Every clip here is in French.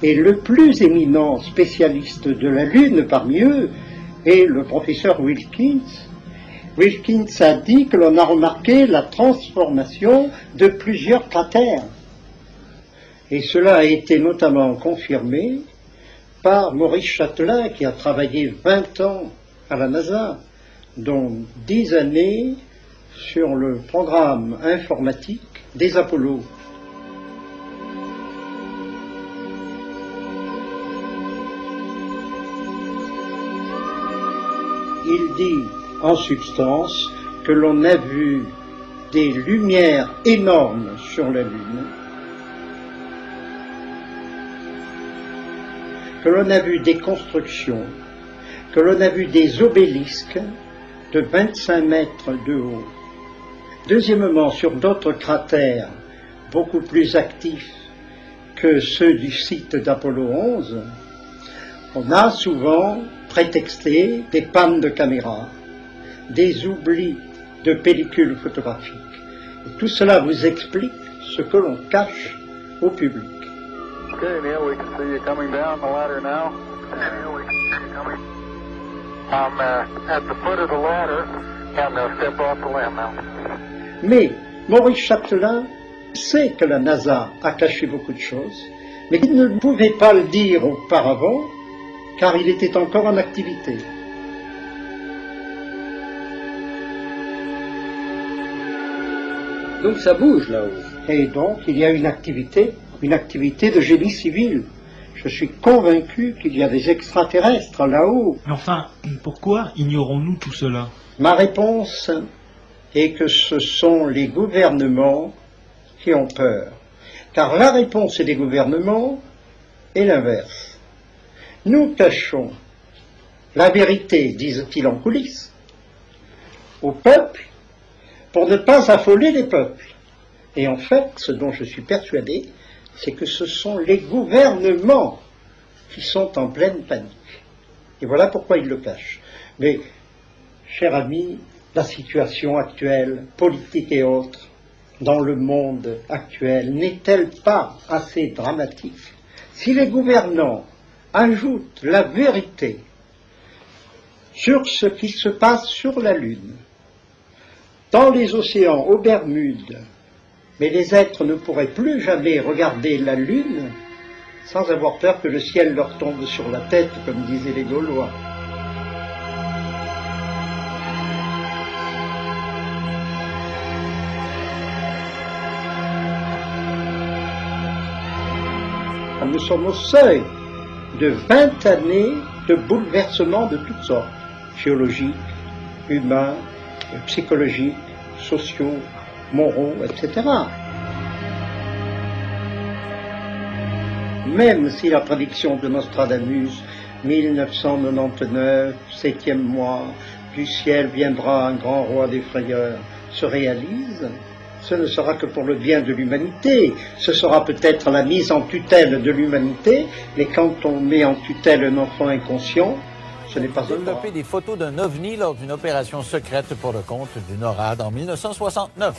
Et le plus éminent spécialiste de la Lune parmi eux est le professeur Wilkins. Wilkins a dit que l'on a remarqué la transformation de plusieurs cratères. Et cela a été notamment confirmé par Maurice Chatelain, qui a travaillé 20 ans à la NASA, dont 10 années sur le programme informatique des Apollo. Il dit en substance que l'on a vu des lumières énormes sur la Lune, que l'on a vu des constructions, que l'on a vu des obélisques de 25 mètres de haut. Deuxièmement, sur d'autres cratères beaucoup plus actifs que ceux du site d'Apollo 11, on a souvent prétexté des pannes de caméra, des oublis de pellicules photographiques. Et tout cela vous explique ce que l'on cache au public. Okay, Neil, we can see you coming down the ladder now. I'm at the foot of the ladder. I'm going to step off the limb now. Mais Maurice Chatelain sait que la NASA a caché beaucoup de choses, mais il ne pouvait pas le dire auparavant, car il était encore en activité. Donc ça bouge là-haut. Et donc il y a une activité de génie civil. Je suis convaincu qu'il y a des extraterrestres là-haut. Mais enfin, pourquoi ignorons-nous tout cela? Ma réponse est que ce sont les gouvernements qui ont peur. Car la réponse des gouvernements est l'inverse. Nous cachons la vérité, disent-ils en coulisses, au peuple pour ne pas affoler les peuples. Et en fait, ce dont je suis persuadé, c'est que ce sont les gouvernements qui sont en pleine panique. Et voilà pourquoi ils le cachent. Mais, cher ami, la situation actuelle, politique et autres, dans le monde actuel, n'est-elle pas assez dramatique? Si les gouvernants ajoutent la vérité sur ce qui se passe sur la Lune, dans les océans, aux Bermudes, mais les êtres ne pourraient plus jamais regarder la Lune sans avoir peur que le ciel leur tombe sur la tête, comme disaient les Gaulois. Nous sommes au seuil de 20 années de bouleversements de toutes sortes, géologiques, humains, psychologiques, sociaux, moraux, etc. Même si la prédiction de Nostradamus, 1999, 7e mois, du ciel viendra un grand roi des frayeurs, se réalise, ce ne sera que pour le bien de l'humanité. Ce sera peut-être la mise en tutelle de l'humanité, mais quand on met en tutelle un enfant inconscient, ce n'est pas un droit. Développé des photos d'un ovni lors d'une opération secrète pour le compte du NORAD en 1969.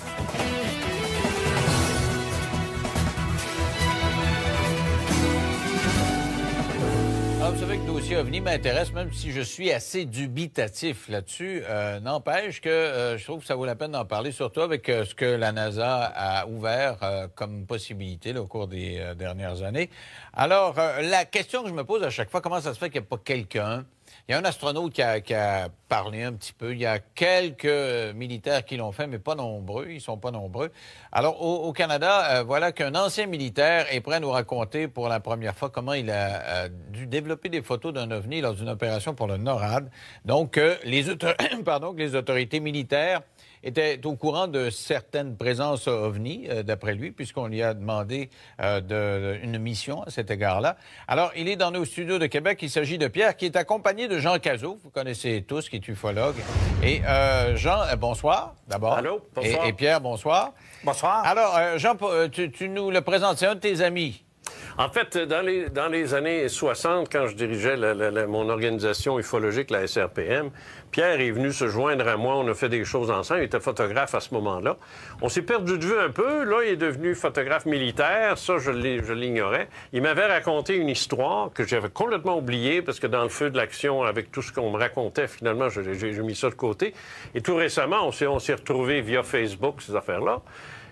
Alors, vous savez que le dossier OVNI m'intéresse, même si je suis assez dubitatif là-dessus. N'empêche que je trouve que ça vaut la peine d'en parler, surtout avec ce que la NASA a ouvert comme possibilité là, au cours des dernières années. Alors, la question que je me pose à chaque fois, comment ça se fait qu'il n'y a pas quelqu'un? Il y a un astronaute qui a parlé un petit peu. Il y a quelques militaires qui l'ont fait, mais pas nombreux. Ils sont pas nombreux. Alors, au Canada, voilà qu'un ancien militaire est prêt à nous raconter pour la première fois comment il a dû développer des photos d'un ovni lors d'une opération pour le NORAD. Donc, les autorités militaires était au courant de certaines présences OVNI, d'après lui, puisqu'on lui a demandé une mission à cet égard-là. Alors, il est dans nos studios de Québec. Il s'agit de Pierre, qui est accompagné de Jean Cazot, vous connaissez tous, qui est ufologue. Et Jean, bonsoir, d'abord. Allô, bonsoir. Et Pierre, bonsoir. Bonsoir. Alors, Jean, tu nous le présentes, c'est un de tes amis. En fait, dans les années 60, quand je dirigeais mon organisation ufologique, la SRPM, Pierre est venu se joindre à moi. On a fait des choses ensemble. Il était photographe à ce moment-là. On s'est perdu de vue un peu. Là, il est devenu photographe militaire. Ça, je l'ignorais. Il m'avait raconté une histoire que j'avais complètement oubliée parce que dans le feu de l'action, avec tout ce qu'on me racontait, finalement, j'ai mis ça de côté. Et tout récemment, on s'est retrouvés via Facebook, ces affaires-là.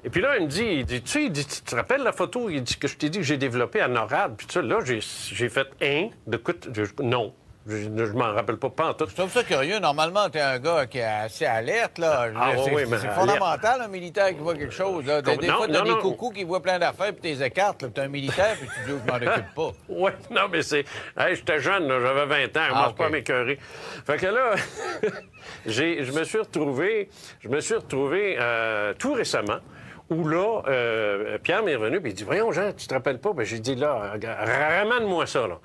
Et puis là, il me dit, tu te rappelles la photo? Il dit que je t'ai dit que j'ai développé à NORAD. Puis ça, là, j'ai fait non. Je m'en rappelle pas en tout. Je trouve ça curieux. Normalement, t'es un gars qui est assez alerte, là. C'est fondamental, un militaire qui voit quelque chose, là. Des fois, t'as des coucous qui voient plein d'affaires, puis t'es écartes, là. Puis t'es un militaire, puis tu dis, je m'en occupe pas. Oui, non, mais c'est... Hey, j'étais jeune, là, j'avais 20 ans, moi, pas à m'écœurer. Fait que là, je me suis retrouvé tout récemment, où là, Pierre m'est revenu, puis il dit, voyons, Jean, tu te rappelles pas? Bien, j'ai dit, là, ramène-moi ça, là.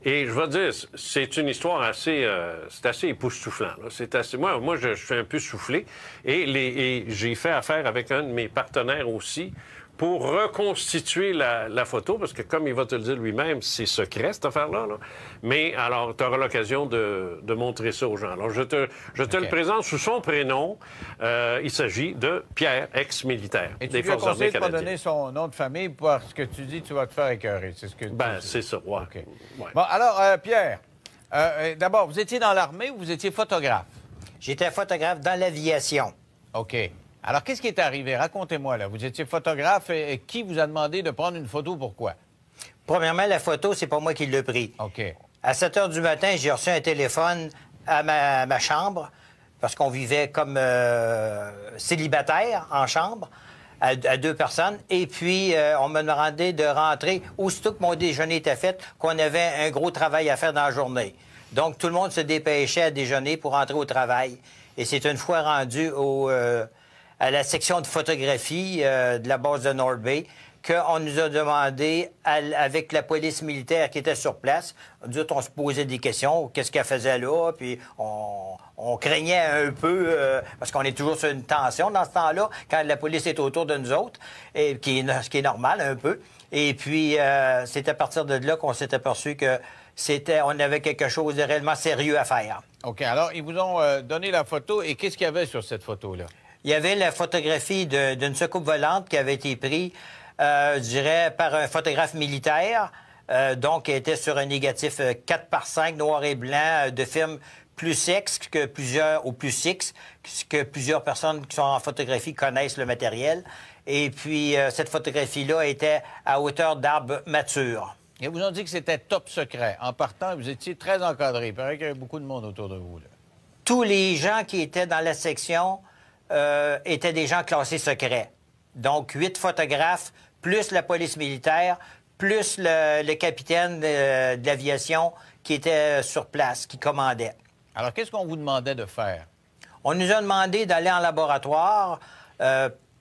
Et je vais dire, c'est une histoire assez... c'est assez époustouflant. Là. C'est assez... Moi, je suis un peu soufflé. Et j'ai fait affaire avec un de mes partenaires aussi pour reconstituer la photo, parce que comme il va te le dire lui-même, c'est secret, cette affaire-là. Là. Mais alors, tu auras l'occasion de montrer ça aux gens. Alors, je te le présente sous son prénom. Il s'agit de Pierre, ex-militaire des Forces armées canadiennes. Et tu lui as conseillé de pas donner son nom de famille parce que tu dis que tu vas te faire écœurer. C'est ce que tu dis. C'est ça, ouais. Okay. Ouais. Bon, alors, Pierre, d'abord, vous étiez dans l'armée ou vous étiez photographe? J'étais photographe dans l'aviation. OK. Alors, qu'est-ce qui est arrivé? Racontez-moi, là. Vous étiez photographe et qui vous a demandé de prendre une photo? Pourquoi? Premièrement, la photo, c'est pas moi qui l'ai pris. OK. À 7 h du matin, j'ai reçu un téléphone à ma chambre, parce qu'on vivait comme célibataire en chambre, à 2 personnes. Et puis, on m'a demandé de rentrer aussitôt que mon déjeuner était fait, qu'on avait un gros travail à faire dans la journée. Donc, tout le monde se dépêchait à déjeuner pour rentrer au travail. Et c'est une fois rendu à la section de photographie de la base de North Bay qu'on nous a demandé, avec la police militaire qui était sur place, on se posait des questions, qu'est-ce qu'elle faisait là, puis on craignait un peu, parce qu'on est toujours sur une tension dans ce temps-là, quand la police est autour de nous autres, et ce qui est normal un peu. Et puis, c'est à partir de là qu'on s'est aperçu que on avait quelque chose de réellement sérieux à faire. OK. Alors, ils vous ont donné la photo, et qu'est-ce qu'il y avait sur cette photo-là? Il y avait la photographie d'une soucoupe volante qui avait été prise, je dirais, par un photographe militaire, donc qui était sur un négatif 4x5 noir et blanc de film plus X que plusieurs personnes qui sont en photographie connaissent le matériel. Et puis, cette photographie-là était à hauteur d'arbre mature. Ils vous ont dit que c'était top secret. En partant, vous étiez très encadré. Il paraît qu'il y avait beaucoup de monde autour de vous, là. Tous les gens qui étaient dans la section étaient des gens classés secrets. Donc, 8 photographes, plus la police militaire, plus le capitaine de l'aviation qui était sur place, qui commandait. Alors, qu'est-ce qu'on vous demandait de faire? On nous a demandé d'aller en laboratoire.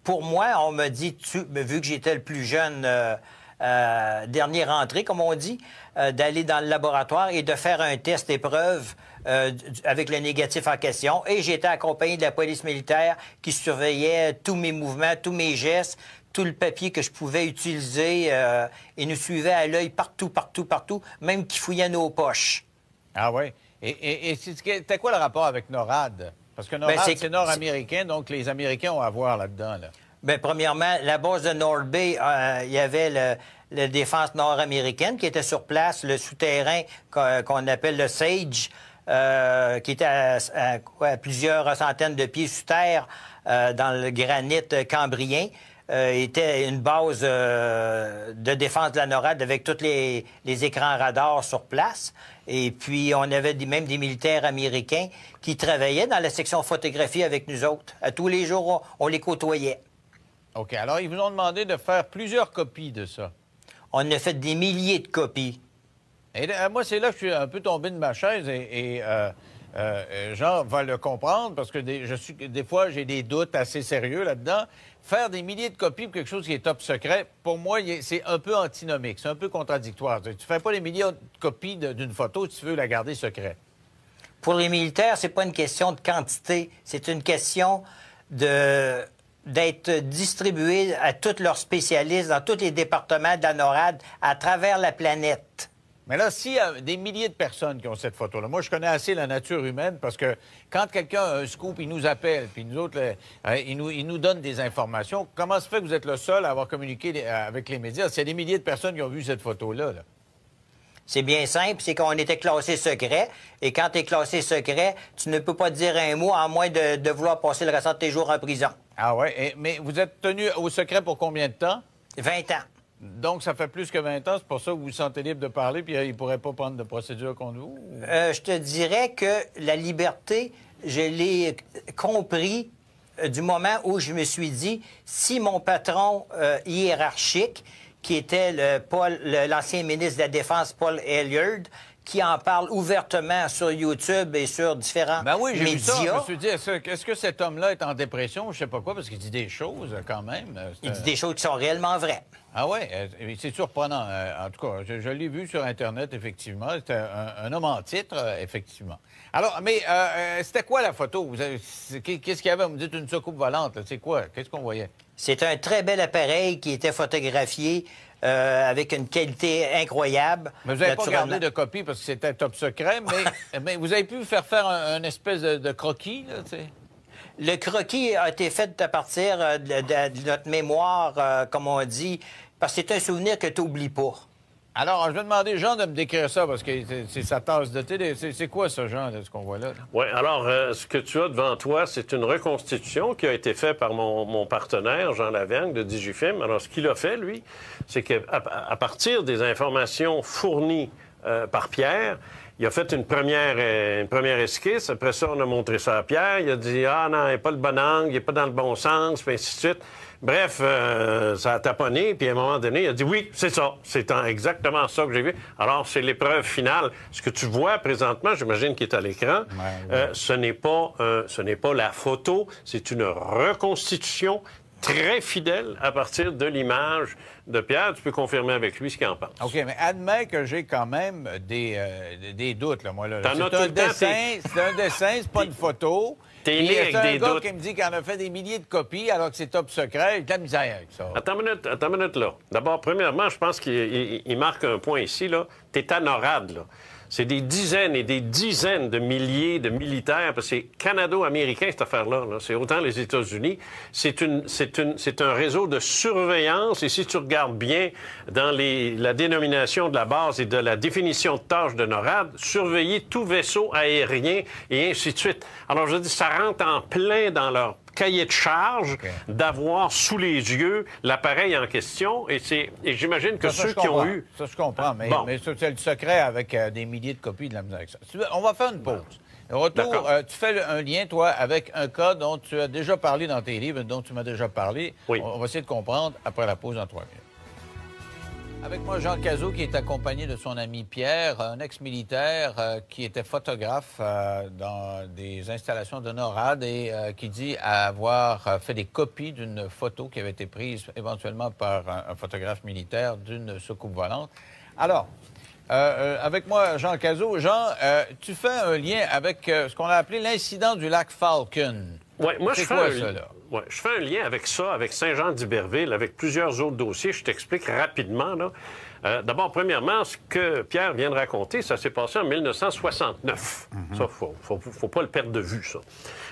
Pour moi, on m'a dit, vu que j'étais le plus jeune dernier rentré, comme on dit, d'aller dans le laboratoire et de faire un test épreuve avec le négatif en question. Et j'étais accompagné de la police militaire qui surveillait tous mes mouvements, tous mes gestes, tout le papier que je pouvais utiliser et nous suivait à l'œil partout, même qui fouillait nos poches. Ah oui? Et c'était quoi le rapport avec NORAD? Parce que NORAD, c'est nord-américain, donc les Américains ont à voir là-dedans, là. Bien, premièrement, la base de North Bay, il y avait la défense nord-américaine qui était sur place, le souterrain qu'on appelle le SAGE, qui était à plusieurs centaines de pieds sous terre dans le granit cambrien. Était une base de défense de la NORAD avec tous les écrans radars sur place. Et puis, on avait même des militaires américains qui travaillaient dans la section photographie avec nous autres. À tous les jours, on les côtoyait. OK. Alors, ils vous ont demandé de faire plusieurs copies de ça. On a fait des milliers de copies. Et moi, c'est là que je suis un peu tombé de ma chaise et Jean va le comprendre parce que des fois, j'ai des doutes assez sérieux là-dedans. Faire des milliers de copies pour quelque chose qui est top secret, pour moi, c'est un peu antinomique, c'est un peu contradictoire. Tu ne fais pas des milliers de copies d'une photo si tu veux la garder secrète. Pour les militaires, c'est pas une question de quantité, c'est une question de d'être distribués à tous leurs spécialistes dans tous les départements de la NORAD à travers la planète. Mais là, s'il y a des milliers de personnes qui ont cette photo-là, moi, je connais assez la nature humaine parce que quand quelqu'un a un scoop, il nous appelle, puis nous autres, il nous donne des informations. Comment se fait que vous êtes le seul à avoir communiqué avec les médias? S'il y a des milliers de personnes qui ont vu cette photo-là, là. C'est bien simple, c'est qu'on était classé secret. Et quand tu es classé secret, tu ne peux pas dire un mot à moins de vouloir passer le restant de tes jours en prison. Ah ouais? Mais vous êtes tenu au secret pour combien de temps? 20 ans. Donc, ça fait plus que 20 ans. C'est pour ça que vous vous sentez libre de parler, puis il ne pourrait pas prendre de procédure contre vous? Je te dirais que la liberté, je l'ai compris du moment où je me suis dit, si mon patron hiérarchique, qui était l'ancien ministre de la Défense, Paul Hilliard, qui en parle ouvertement sur YouTube et sur différents ben oui, j'ai médias. vu ça. Je me suis dit, est-ce que cet homme-là est en dépression? Je sais pas quoi, parce qu'il dit des choses, quand même. Il dit des choses qui sont réellement vraies. Ah oui? C'est surprenant. En tout cas, je l'ai vu sur Internet, effectivement. C'était un homme en titre, effectivement. Alors, mais c'était quoi la photo? Qu'est-ce qu'il y avait? Vous me dites une soucoupe volante. C'est quoi? Qu'est-ce qu'on voyait? C'est un très bel appareil qui était photographié avec une qualité incroyable. Mais vous n'avez pas gardé de copie parce que c'était top secret, mais vous avez pu faire un espèce de croquis, là, tu sais? Le croquis a été fait à partir de notre mémoire, comme on dit, parce que c'est un souvenir que tu n'oublies pas. Alors, je vais demander, Jean, de me décrire ça, parce que c'est sa tasse de thé. C'est quoi, ce Jean, ce qu'on voit là? Oui, alors, ce que tu as devant toi, c'est une reconstitution qui a été faite par mon partenaire, Jean Lavergne, de Digifilm. Alors, ce qu'il a fait, lui, c'est qu'à partir des informations fournies par Pierre, il a fait une première esquisse. Après ça, on a montré ça à Pierre. Il a dit « Ah non, il n'est pas le bon angle, il n'est pas dans le bon sens », puis ainsi de suite. Bref, ça a taponné, puis à un moment donné, il a dit « Oui, c'est ça. C'est exactement ça que j'ai vu. » Alors, c'est l'épreuve finale. Ce que tu vois présentement, j'imagine qu'il est à l'écran, ce n'est pas la photo, c'est une reconstitution très fidèle à partir de l'image de Pierre. Tu peux confirmer avec lui ce qu'il en pense. OK, mais admets que j'ai quand même des doutes, là, moi. Là. C'est un dessin, c'est pas une photo. T'es né avec des doutes. C'est un gars qui me dit qu'il en a fait des milliers de copies alors que c'est top secret. Il de la misère avec ça. Attends une minute, là. D'abord, premièrement, je pense qu'il marque un point ici, là. T'es à NORAD, là. C'est des dizaines et des dizaines de milliers de militaires, parce que c'est canado-américain, cette affaire-là. Là. C'est autant les États-Unis. C'est un réseau de surveillance. Et si tu regardes bien dans la dénomination de la base et de la définition de tâche de NORAD, surveiller tout vaisseau aérien et ainsi de suite. Alors, je dis, ça rentre en plein dans leur cahier de charge d'avoir sous les yeux l'appareil en question. Et j'imagine que ceux qui ont eu... Ça, je comprends. Mais c'est le secret avec des milliers de copies de la musique. On va faire une pause. Au retour, tu fais un lien, toi, avec un cas dont tu as déjà parlé dans tes livres, dont tu m'as déjà parlé. Oui. On va essayer de comprendre après la pause en 3 minutes. Avec moi, Jean Cazot, qui est accompagné de son ami Pierre, un ex-militaire qui était photographe dans des installations de NORAD et qui dit avoir fait des copies d'une photo qui avait été prise éventuellement par un photographe militaire d'une soucoupe volante. Alors, avec moi, Jean Cazot. Jean, tu fais un lien avec ce qu'on a appelé l'incident du lac Falcon. Oui, moi, je fais je fais un lien avec ça, avec Saint-Jean-d'Iberville, avec plusieurs autres dossiers. Je t'explique rapidement, là. D'abord, premièrement, ce que Pierre vient de raconter, ça s'est passé en 1969. Ça, faut pas le perdre de vue, ça.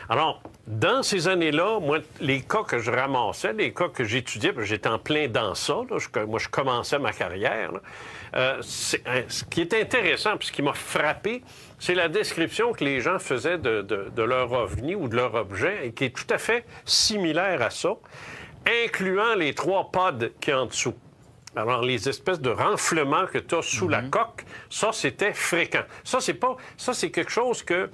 Alors, dans ces années-là, moi, les cas que je ramassais, les cas que j'étudiais, parce que j'étais en plein dans ça, là, moi, je commençais ma carrière, là, ce qui est intéressant, puis ce qui m'a frappé, c'est la description que les gens faisaient de leur ovni ou de leur objet, et qui est tout à fait similaire à ça, incluant les 3 pods qui en dessous. Alors, les espèces de renflements que tu as sous la coque, ça, c'était fréquent. Ça, c'est quelque chose que...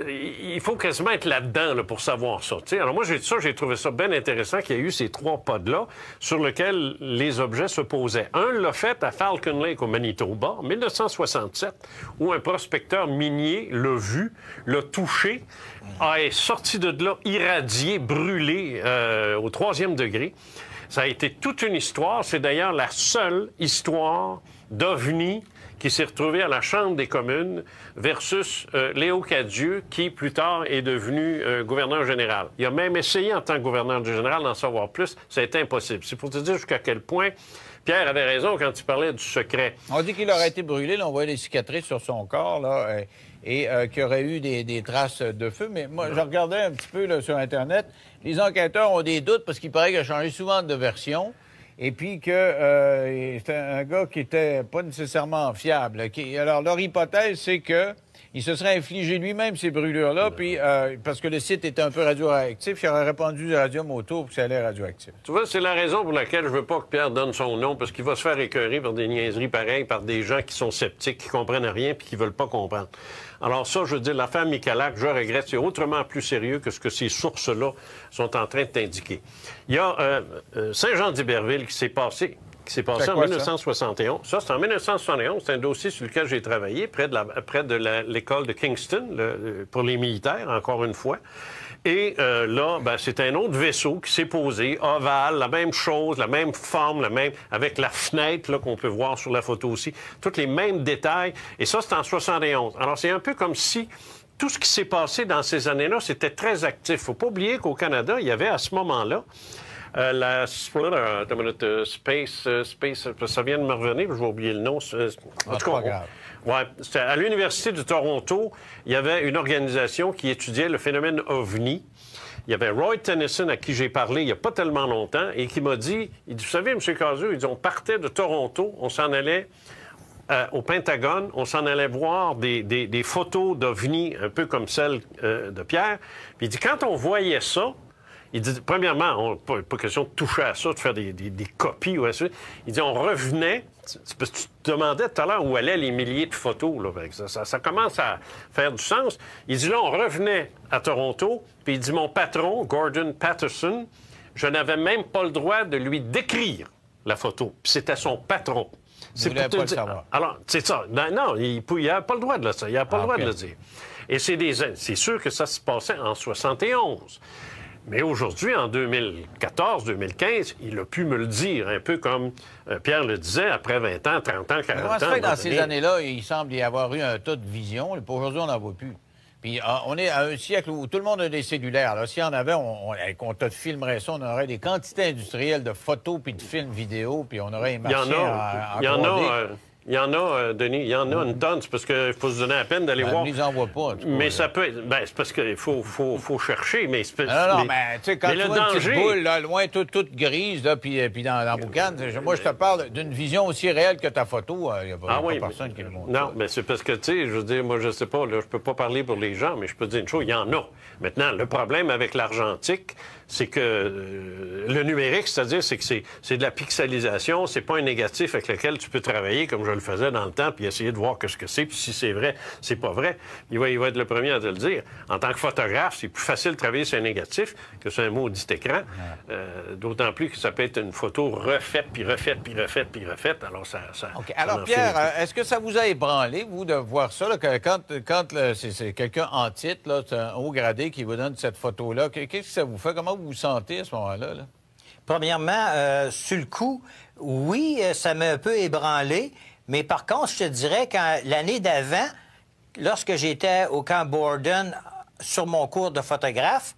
Il faut quasiment être là-dedans là, pour savoir ça. T'sais. Alors moi, j'ai trouvé ça bien intéressant qu'il y ait eu ces 3 pods-là sur lesquels les objets se posaient. Un l'a fait à Falcon Lake au Manitoba en 1967, où un prospecteur minier l'a vu, l'a touché, est sorti de là irradié, brûlé au 3e degré. Ça a été toute une histoire. C'est d'ailleurs la seule histoire d'OVNI qui s'est retrouvé à la Chambre des communes versus Léo Cadieux, qui plus tard est devenu gouverneur général. Il a même essayé en tant que gouverneur général d'en savoir plus. Ça a été impossible. C'est pour te dire jusqu'à quel point Pierre avait raison quand il parlait du secret. On dit qu'il aurait été brûlé. Là, on voit des cicatrices sur son corps, là, et qu'il y aurait eu des traces de feu. Mais moi, je regardais un petit peu là, sur Internet. Les enquêteurs ont des doutes parce qu'il paraît qu'il a changé souvent de version. Et puis que c'était un gars qui était pas nécessairement fiable. Alors, leur hypothèse, c'est que il se serait infligé lui-même ces brûlures-là, puis parce que le site était un peu radioactif, il aurait répandu du radium autour, puis ça allait radioactif. Tu vois, c'est la raison pour laquelle je veux pas que Pierre donne son nom, parce qu'il va se faire écœurer par des niaiseries pareilles, par des gens qui sont sceptiques, qui comprennent rien, puis qui veulent pas comprendre. Alors ça, je veux dire, l'affaire Michalak, je regrette, c'est autrement plus sérieux que ce que ces sources-là sont en train de t'indiquer. Il y a Saint-Jean-d'Iberville qui s'est passé en 1971. Ça, c'est en 1971. C'est un dossier sur lequel j'ai travaillé, près de l'école de Kingston, pour les militaires, encore une fois. Et là, ben, c'est un autre vaisseau qui s'est posé, ovale, la même chose, la même forme, avec la fenêtre là, qu'on peut voir sur la photo aussi, tous les mêmes détails. Et ça, c'est en 71. Alors, c'est un peu comme si tout ce qui s'est passé dans ces années-là, c'était très actif. Faut pas oublier qu'au Canada, il y avait à ce moment-là Space, ça vient de me revenir, je vais oublier le nom. En tout cas, ouais, à l'Université de Toronto, il y avait une organisation qui étudiait le phénomène OVNI. Il y avait Roy Tennyson, à qui j'ai parlé il n'y a pas tellement longtemps, et qui m'a dit, vous savez, M. Cazeux, il dit, on partait de Toronto, on s'en allait au Pentagone, on s'en allait voir des photos d'OVNI, un peu comme celle de Pierre. Puis il dit, quand on voyait ça, il dit, premièrement, pas question de toucher à ça, de faire des copies ou ainsi. Il dit, on revenait, c'est parce que tu te demandais tout à l'heure où allaient les milliers de photos. Là, ça commence à faire du sens. Il dit, là, on revenait à Toronto, puis il dit, mon patron, Gordon Patterson, je n'avais même pas le droit de lui décrire la photo. Puis c'était son patron. C'est pour te dire. Alors, c'est ça. Non, il n'a pas le droit de le dire. Il n'a pas le droit de le dire. Et c'est sûr que ça se passait en 71. Mais aujourd'hui, en 2014-2015, il a pu me le dire, un peu comme Pierre le disait, après 20 ans, 30 ans, 40 ans. Comment ça fait que dans ces années-là, il semble y avoir eu un tas de vision, puis aujourd'hui, on n'en voit plus. Puis on est à un siècle où tout le monde a des cellulaires. S'il y en avait, on te filmerait ça, on aurait des quantités industrielles de photos puis de films vidéo, puis on aurait marché en Il y en a... Il y en a, Denis, il y en a une tonne. C'est parce qu'il faut se donner la peine d'aller voir. Ils n'en voient pas. Mais ça peut être... Ben, c'est parce qu'il faut chercher, mais... Non, mais tu sais, quand tu vois une petite boule, là, loin, toute grise, là, puis dans la boucane, moi, je te parle d'une vision aussi réelle que ta photo. Il n'y a pas personne qui le montre. Non, mais c'est parce que, tu sais, je veux dire, moi, je sais pas, là, je peux pas parler pour les gens, mais je peux dire une chose, il y en a. Maintenant, le problème avec l'argentique, c'est que le numérique, c'est-à-dire, c'est que c'est de la pixelisation, c'est pas un négatif avec lequel tu peux travailler comme je le faisais dans le temps, puis essayer de voir ce que c'est, puis si c'est vrai, c'est pas vrai. Il va être le premier à te le dire. En tant que photographe, c'est plus facile de travailler sur un négatif que sur un maudit écran. D'autant plus que ça peut être une photo refaite, puis refaite, puis refaite, puis refaite. Alors, ça OK. Alors, Pierre, est-ce que ça vous a ébranlé, vous, de voir ça, là, que quand c'est quelqu'un en titre, là, c'est un haut gradé qui vous donne cette photo-là, qu'est-ce que ça vous fait? Comment vous vous sentez à ce moment-là? Là? Premièrement, sur le coup, oui, ça m'a un peu ébranlé. Mais par contre, je te dirais, l'année d'avant, lorsque j'étais au camp Borden sur mon cours de photographe,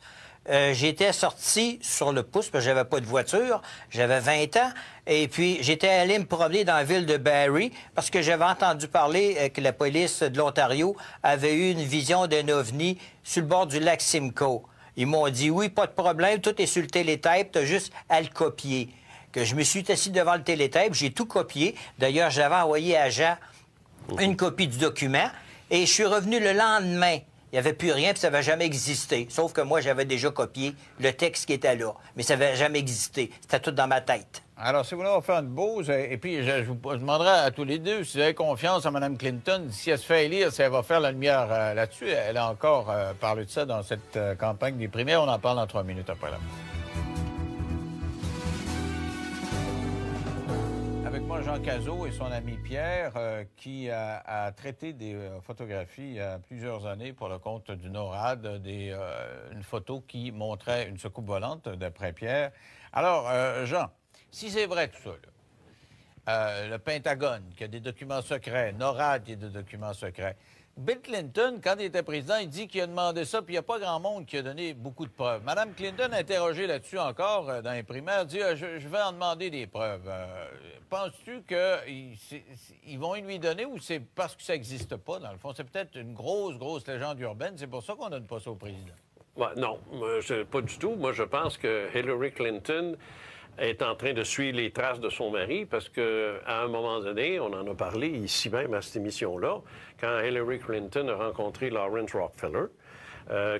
j'étais sorti sur le pouce parce que j'avais pas de voiture, j'avais 20 ans, et puis j'étais allé me promener dans la ville de Barrie parce que j'avais entendu parler que la police de l'Ontario avait eu une vision d'un ovni sur le bord du lac Simcoe. Ils m'ont dit, oui, pas de problème, tout est sur le télétape, t'as juste à le copier. Que je me suis assis devant le télétape, j'ai tout copié. D'ailleurs, j'avais envoyé à Jean une copie du document et je suis revenu le lendemain. Il n'y avait plus rien, puis ça n'avait jamais existé. Sauf que moi, j'avais déjà copié le texte qui était là. Mais ça n'avait jamais existé. C'était tout dans ma tête. Alors, si vous voulez, on va faire une pause. Et puis, je vous demanderai à tous les deux, si vous avez confiance en Mme Clinton, si elle se fait élire, si elle va faire la lumière là-dessus. Elle a encore parlé de ça dans cette campagne des primaires. On en parle dans 3 minutes après la pause. Avec moi, Jean Cazot et son ami Pierre, qui a traité des photographies il y a plusieurs années pour le compte du NORAD, une photo qui montrait une soucoupe volante, d'après Pierre. Alors, Jean, si c'est vrai tout ça, là, le Pentagone, qui a des documents secrets, NORAD, qui a des documents secrets. Bill Clinton, quand il était président, il dit qu'il a demandé ça, puis il n'y a pas grand monde qui a donné beaucoup de preuves. Mme Clinton, interrogée là-dessus encore dans les primaires, dit je vais en demander des preuves. Penses-tu qu'ils vont lui donner ou c'est parce que ça n'existe pas, dans le fond? C'est peut-être une grosse légende urbaine. C'est pour ça qu'on ne donne pas ça au président. Ouais, non, pas du tout. Moi, je pense que Hillary Clinton est en train de suivre les traces de son mari parce qu'à un moment donné, on en a parlé ici même à cette émission-là, quand Hillary Clinton a rencontré Lawrence Rockefeller,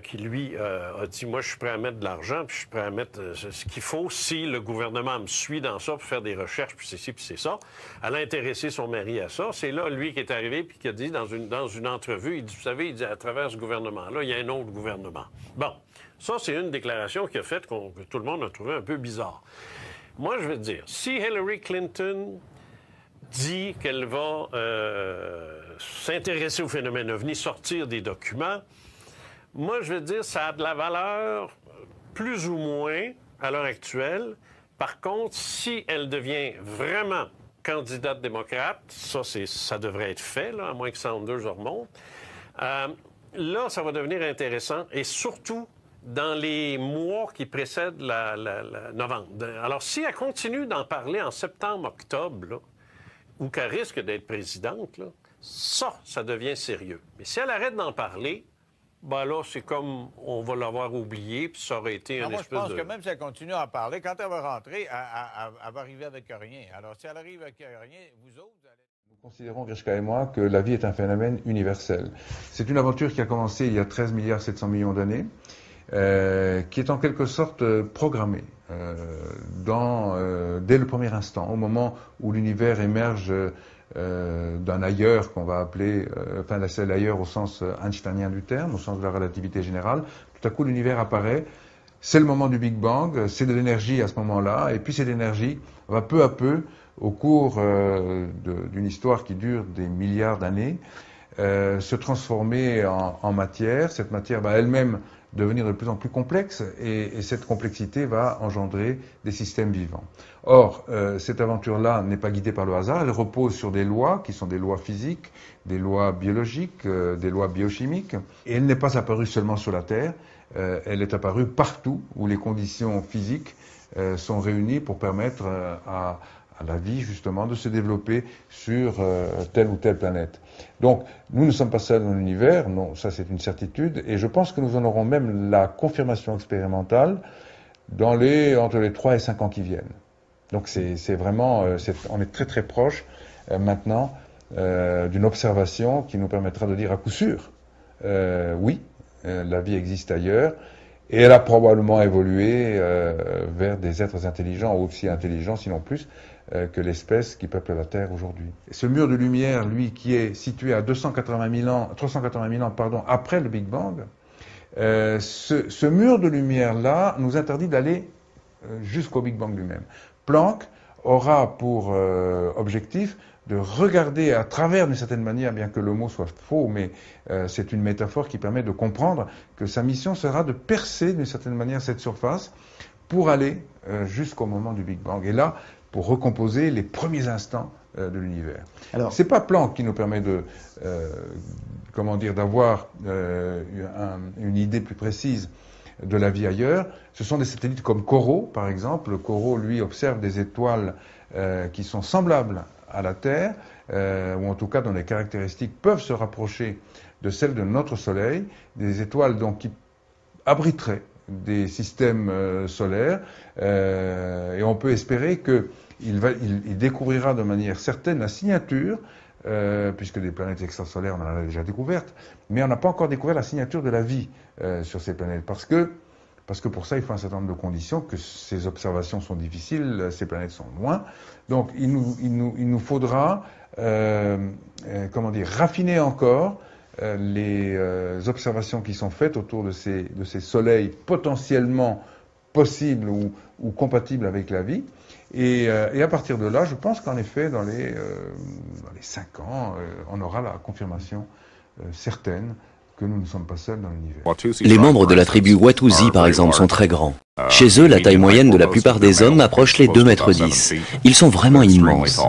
qui lui a dit « Moi, je suis prêt à mettre de l'argent, puis je suis prêt à mettre ce qu'il faut si le gouvernement me suit dans ça pour faire des recherches, puis c'est ci, puis c'est ça. » Elle a intéressé son mari à ça. C'est là, lui, qui est arrivé puis qui a dit dans une entrevue, il dit « Vous savez, il dit, à travers ce gouvernement-là, il y a un autre gouvernement. » Bon, ça, c'est une déclaration qu'il a faite que tout le monde a trouvé un peu bizarre. Moi, je vais te dire, si Hillary Clinton dit qu'elle va s'intéresser au phénomène OVNI, sortir des documents, moi, je vais te dire, ça a de la valeur plus ou moins à l'heure actuelle. Par contre, si elle devient vraiment candidate démocrate, ça devrait être fait, là, à moins que Sanders remonte, là, ça va devenir intéressant et surtout dans les mois qui précèdent la novembre. Alors, si elle continue d'en parler en septembre-octobre, là, ou qu'elle risque d'être présidente, là, ça devient sérieux. Mais si elle arrête d'en parler, ben là, c'est comme on va l'avoir oublié, puis ça aurait été moi, je pense que même si elle continue à en parler, quand elle va rentrer, elle va arriver avec rien. Alors, si elle arrive avec rien, vous autres, vous allez... Nous considérons, Grishka et moi, que la vie est un phénomène universel. C'est une aventure qui a commencé il y a 13 milliards 700 millions d'années, qui est en quelque sorte programmée dès le premier instant, au moment où l'univers émerge d'un ailleurs qu'on va appeler, c'est l'ailleurs au sens einsteinien du terme, au sens de la relativité générale. Tout à coup, l'univers apparaît. C'est le moment du Big Bang, c'est de l'énergie à ce moment-là, et puis cette énergie va peu à peu, au cours d'une histoire qui dure des milliards d'années, se transformer en matière. Cette matière va elle-même devenir de plus en plus complexe et cette complexité va engendrer des systèmes vivants. Or, cette aventure-là n'est pas guidée par le hasard, elle repose sur des lois qui sont des lois physiques, des lois biologiques, des lois biochimiques, et elle n'est pas apparue seulement sur la Terre, elle est apparue partout où les conditions physiques sont réunies pour permettre à la vie, justement, de se développer sur telle ou telle planète. Donc, nous ne sommes pas seuls dans l'univers, non, ça c'est une certitude, et je pense que nous en aurons même la confirmation expérimentale entre les 3 et 5 ans qui viennent. Donc c'est vraiment, on est très très proche maintenant d'une observation qui nous permettra de dire à coup sûr, oui, la vie existe ailleurs, et elle a probablement évolué vers des êtres intelligents, aussi intelligents, sinon plus, que l'espèce qui peuple la Terre aujourd'hui. Ce mur de lumière, lui, qui est situé à 380 000 ans après le Big Bang, ce mur de lumière-là nous interdit d'aller jusqu'au Big Bang lui-même. Planck aura pour objectif de regarder à travers, d'une certaine manière, bien que le mot soit faux, mais c'est une métaphore qui permet de comprendre que sa mission sera de percer, d'une certaine manière, cette surface pour aller jusqu'au moment du Big Bang. Et là, pour recomposer les premiers instants de l'univers. Alors, c'est pas Planck qui nous permet d'avoir une idée plus précise de la vie ailleurs. Ce sont des satellites comme COROT, par exemple. COROT, lui, observe des étoiles qui sont semblables à la Terre, ou en tout cas dont les caractéristiques peuvent se rapprocher de celles de notre Soleil, des étoiles donc qui abriteraient des systèmes solaires, et on peut espérer qu'il découvrira de manière certaine la signature, puisque des planètes extrasolaires, on en a déjà découvertes, mais on n'a pas encore découvert la signature de la vie sur ces planètes, parce que pour ça, il faut un certain nombre de conditions, que ces observations sont difficiles, ces planètes sont loin. Donc, il nous faudra, raffiner encore les observations qui sont faites autour de ces soleils potentiellement possibles ou compatibles avec la vie. Et à partir de là, je pense qu'en effet, dans les 5 ans, on aura la confirmation certaine que nous ne sommes pas seuls dans l'univers. Les membres de la tribu Watusi, par exemple, sont très grands. Chez eux, la taille moyenne de la plupart des hommes approche les 2,10 m. Ils sont vraiment immenses.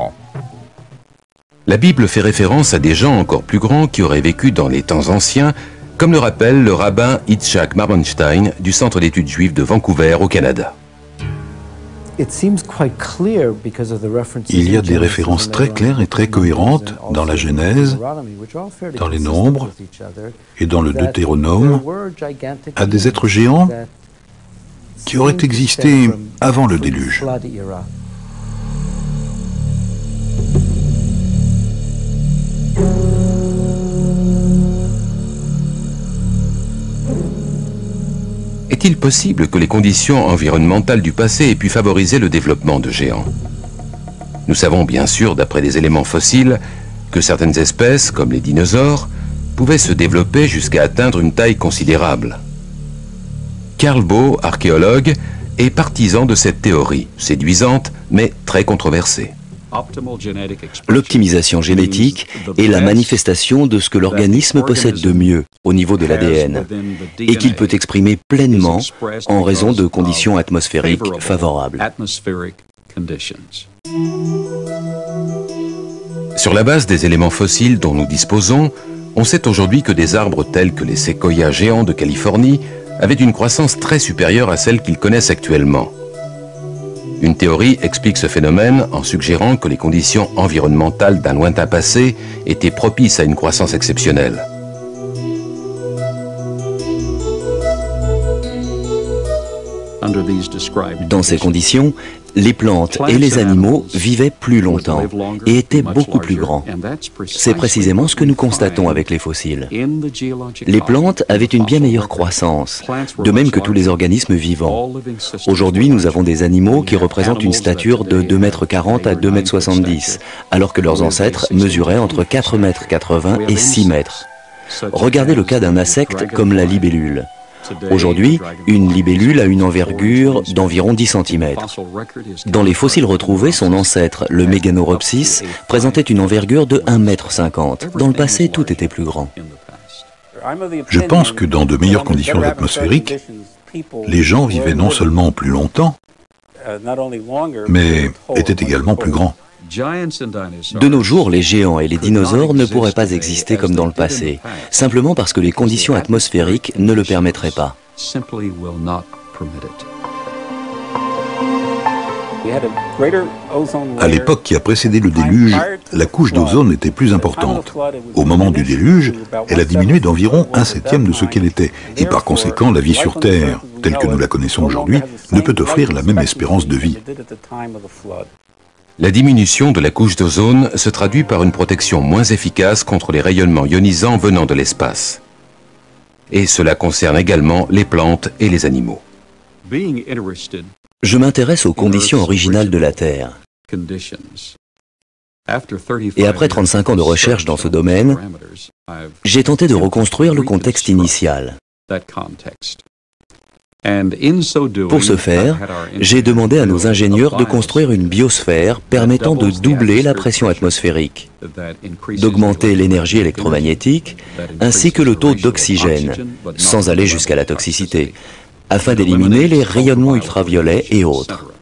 La Bible fait référence à des gens encore plus grands qui auraient vécu dans les temps anciens, comme le rappelle le rabbin Yitzhak Marmonstein du Centre d'études juives de Vancouver au Canada. Il y a des références très claires et très cohérentes dans la Genèse, dans les Nombres et dans le Deutéronome à des êtres géants qui auraient existé avant le déluge. Est-il possible que les conditions environnementales du passé aient pu favoriser le développement de géants? Nous savons bien sûr, d'après des éléments fossiles, que certaines espèces, comme les dinosaures, pouvaient se développer jusqu'à atteindre une taille considérable. Carl Baugh, archéologue, est partisan de cette théorie, séduisante mais très controversée. L'optimisation génétique est la manifestation de ce que l'organisme possède de mieux au niveau de l'ADN et qu'il peut exprimer pleinement en raison de conditions atmosphériques favorables. Sur la base des éléments fossiles dont nous disposons, on sait aujourd'hui que des arbres tels que les séquoias géants de Californie avaient une croissance très supérieure à celle qu'ils connaissent actuellement. Une théorie explique ce phénomène en suggérant que les conditions environnementales d'un lointain passé étaient propices à une croissance exceptionnelle. Dans ces conditions, les plantes et les animaux vivaient plus longtemps et étaient beaucoup plus grands. C'est précisément ce que nous constatons avec les fossiles. Les plantes avaient une bien meilleure croissance, de même que tous les organismes vivants. Aujourd'hui, nous avons des animaux qui représentent une stature de 2,40 m à 2,70 m, alors que leurs ancêtres mesuraient entre 4,80 m et 6 mètres. Regardez le cas d'un insecte comme la libellule. Aujourd'hui, une libellule a une envergure d'environ 10 cm. Dans les fossiles retrouvés, son ancêtre, le Meganeuropsis, présentait une envergure de 1,50 m. Dans le passé, tout était plus grand. Je pense que dans de meilleures conditions atmosphériques, les gens vivaient non seulement plus longtemps, mais étaient également plus grands. De nos jours, les géants et les dinosaures ne pourraient pas exister comme dans le passé, simplement parce que les conditions atmosphériques ne le permettraient pas. À l'époque qui a précédé le déluge, la couche d'ozone était plus importante. Au moment du déluge, elle a diminué d'environ 1/7 de ce qu'elle était. Et par conséquent, la vie sur Terre, telle que nous la connaissons aujourd'hui, ne peut offrir la même espérance de vie. La diminution de la couche d'ozone se traduit par une protection moins efficace contre les rayonnements ionisants venant de l'espace. Et cela concerne également les plantes et les animaux. Je m'intéresse aux conditions originales de la Terre. Et après 35 ans de recherche dans ce domaine, j'ai tenté de reconstruire le contexte initial. Pour ce faire, j'ai demandé à nos ingénieurs de construire une biosphère permettant de doubler la pression atmosphérique, d'augmenter l'énergie électromagnétique, ainsi que le taux d'oxygène, sans aller jusqu'à la toxicité, afin d'éliminer les rayonnements ultraviolets et autres.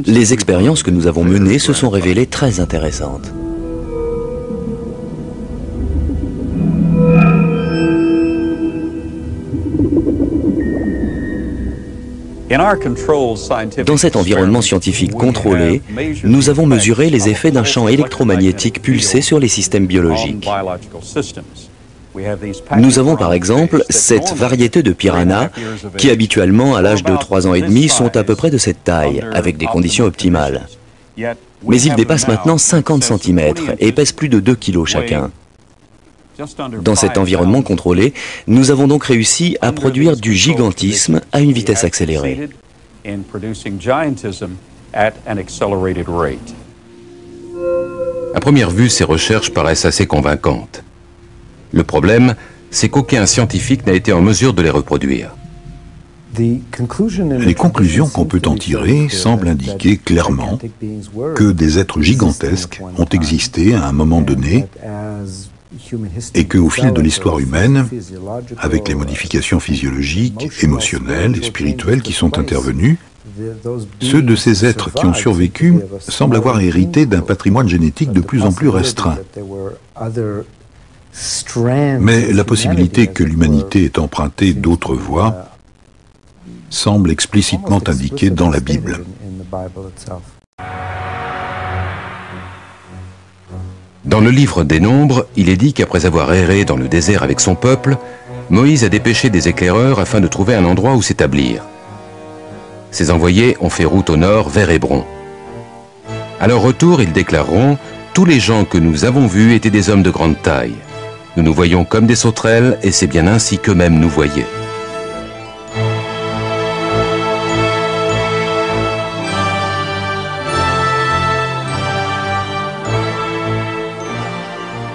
Les expériences que nous avons menées se sont révélées très intéressantes. Dans cet environnement scientifique contrôlé, nous avons mesuré les effets d'un champ électromagnétique pulsé sur les systèmes biologiques. Nous avons par exemple cette variété de piranhas qui habituellement à l'âge de 3 ans et demi sont à peu près de cette taille, avec des conditions optimales. Mais ils dépassent maintenant 50 cm et pèsent plus de 2 kg chacun. Dans cet environnement contrôlé, nous avons donc réussi à produire du gigantisme à une vitesse accélérée. À première vue, ces recherches paraissent assez convaincantes. Le problème, c'est qu'aucun scientifique n'a été en mesure de les reproduire. Les conclusions qu'on peut en tirer semblent indiquer clairement que des êtres gigantesques ont existé à un moment donné et qu'au fil de l'histoire humaine, avec les modifications physiologiques, émotionnelles et spirituelles qui sont intervenues, ceux de ces êtres qui ont survécu semblent avoir hérité d'un patrimoine génétique de plus en plus restreint. Mais la possibilité que l'humanité ait emprunté d'autres voies semble explicitement indiquée dans la Bible. Dans le livre des Nombres, il est dit qu'après avoir erré dans le désert avec son peuple, Moïse a dépêché des éclaireurs afin de trouver un endroit où s'établir. Ses envoyés ont fait route au nord vers Hébron. À leur retour, ils déclareront « Tous les gens que nous avons vus étaient des hommes de grande taille. Nous nous voyons comme des sauterelles et c'est bien ainsi qu'eux-mêmes nous voyaient. »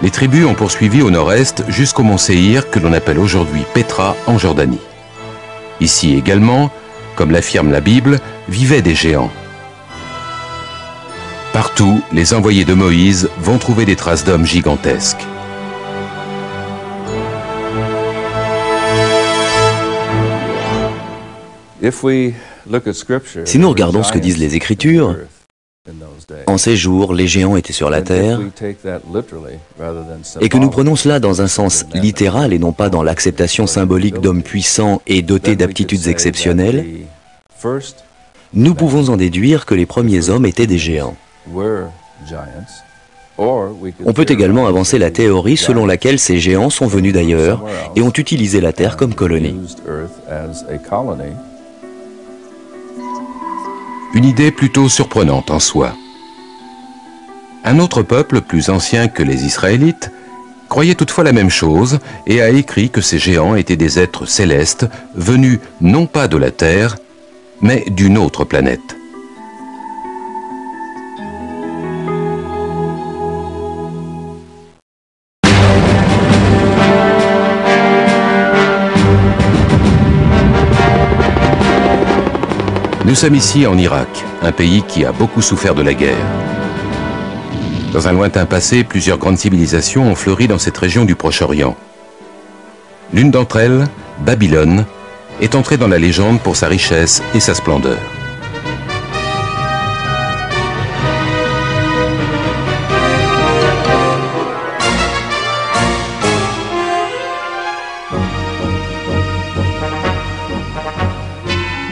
Les tribus ont poursuivi au nord-est jusqu'au mont Séhir que l'on appelle aujourd'hui Pétra en Jordanie. Ici également, comme l'affirme la Bible, vivaient des géants. Partout, les envoyés de Moïse vont trouver des traces d'hommes gigantesques. Si nous regardons ce que disent les Écritures, en ces jours, les géants étaient sur la terre, et que nous prenons cela dans un sens littéral et non pas dans l'acceptation symbolique d'hommes puissants et dotés d'aptitudes exceptionnelles, nous pouvons en déduire que les premiers hommes étaient des géants. On peut également avancer la théorie selon laquelle ces géants sont venus d'ailleurs et ont utilisé la terre comme colonie. Une idée plutôt surprenante en soi. Un autre peuple, plus ancien que les Israélites, croyait toutefois la même chose et a écrit que ces géants étaient des êtres célestes venus non pas de la Terre, mais d'une autre planète. Nous sommes ici en Irak, un pays qui a beaucoup souffert de la guerre. Dans un lointain passé, plusieurs grandes civilisations ont fleuri dans cette région du Proche-Orient. L'une d'entre elles, Babylone, est entrée dans la légende pour sa richesse et sa splendeur.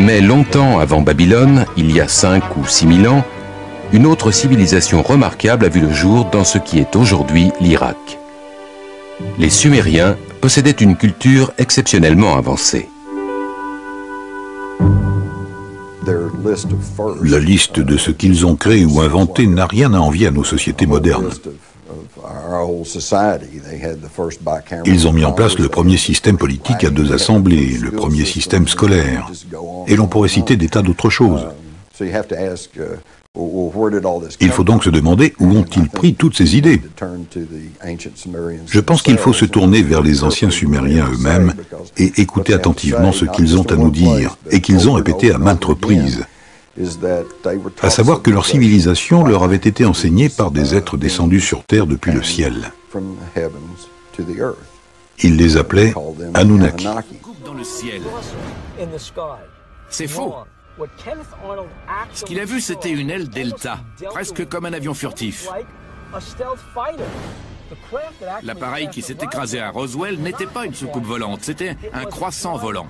Mais longtemps avant Babylone, il y a 5 ou 6 000 ans, une autre civilisation remarquable a vu le jour dans ce qui est aujourd'hui l'Irak. Les Sumériens possédaient une culture exceptionnellement avancée. La liste de ce qu'ils ont créé ou inventé n'a rien à envier à nos sociétés modernes. Ils ont mis en place le premier système politique à 2 assemblées, le premier système scolaire, et l'on pourrait citer des tas d'autres choses. Il faut donc se demander où ont-ils pris toutes ces idées. Je pense qu'il faut se tourner vers les anciens Sumériens eux-mêmes et écouter attentivement ce qu'ils ont à nous dire et qu'ils ont répété à maintes reprises. À savoir que leur civilisation leur avait été enseignée par des êtres descendus sur terre depuis le ciel. Ils les appelaient Anunnaki. Dans le ciel. C'est faux. Ce qu'il a vu, c'était une aile delta, presque comme un avion furtif. L'appareil qui s'est écrasé à Roswell n'était pas une soucoupe volante, c'était un croissant volant.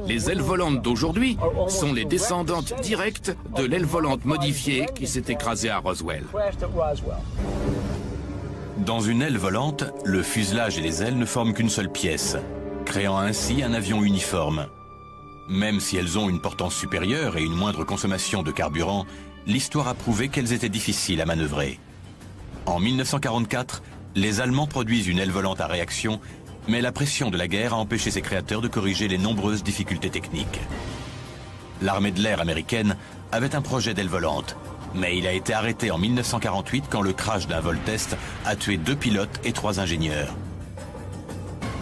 Les ailes volantes d'aujourd'hui sont les descendantes directes de l'aile volante modifiée qui s'est écrasée à Roswell. Dans une aile volante, le fuselage et les ailes ne forment qu'une seule pièce, créant ainsi un avion uniforme. Même si elles ont une portance supérieure et une moindre consommation de carburant, l'histoire a prouvé qu'elles étaient difficiles à manœuvrer. En 1944, les Allemands produisent une aile volante à réaction, mais la pression de la guerre a empêché ses créateurs de corriger les nombreuses difficultés techniques. L'armée de l'air américaine avait un projet d'aile volante, mais il a été arrêté en 1948 quand le crash d'un vol test a tué 2 pilotes et 3 ingénieurs.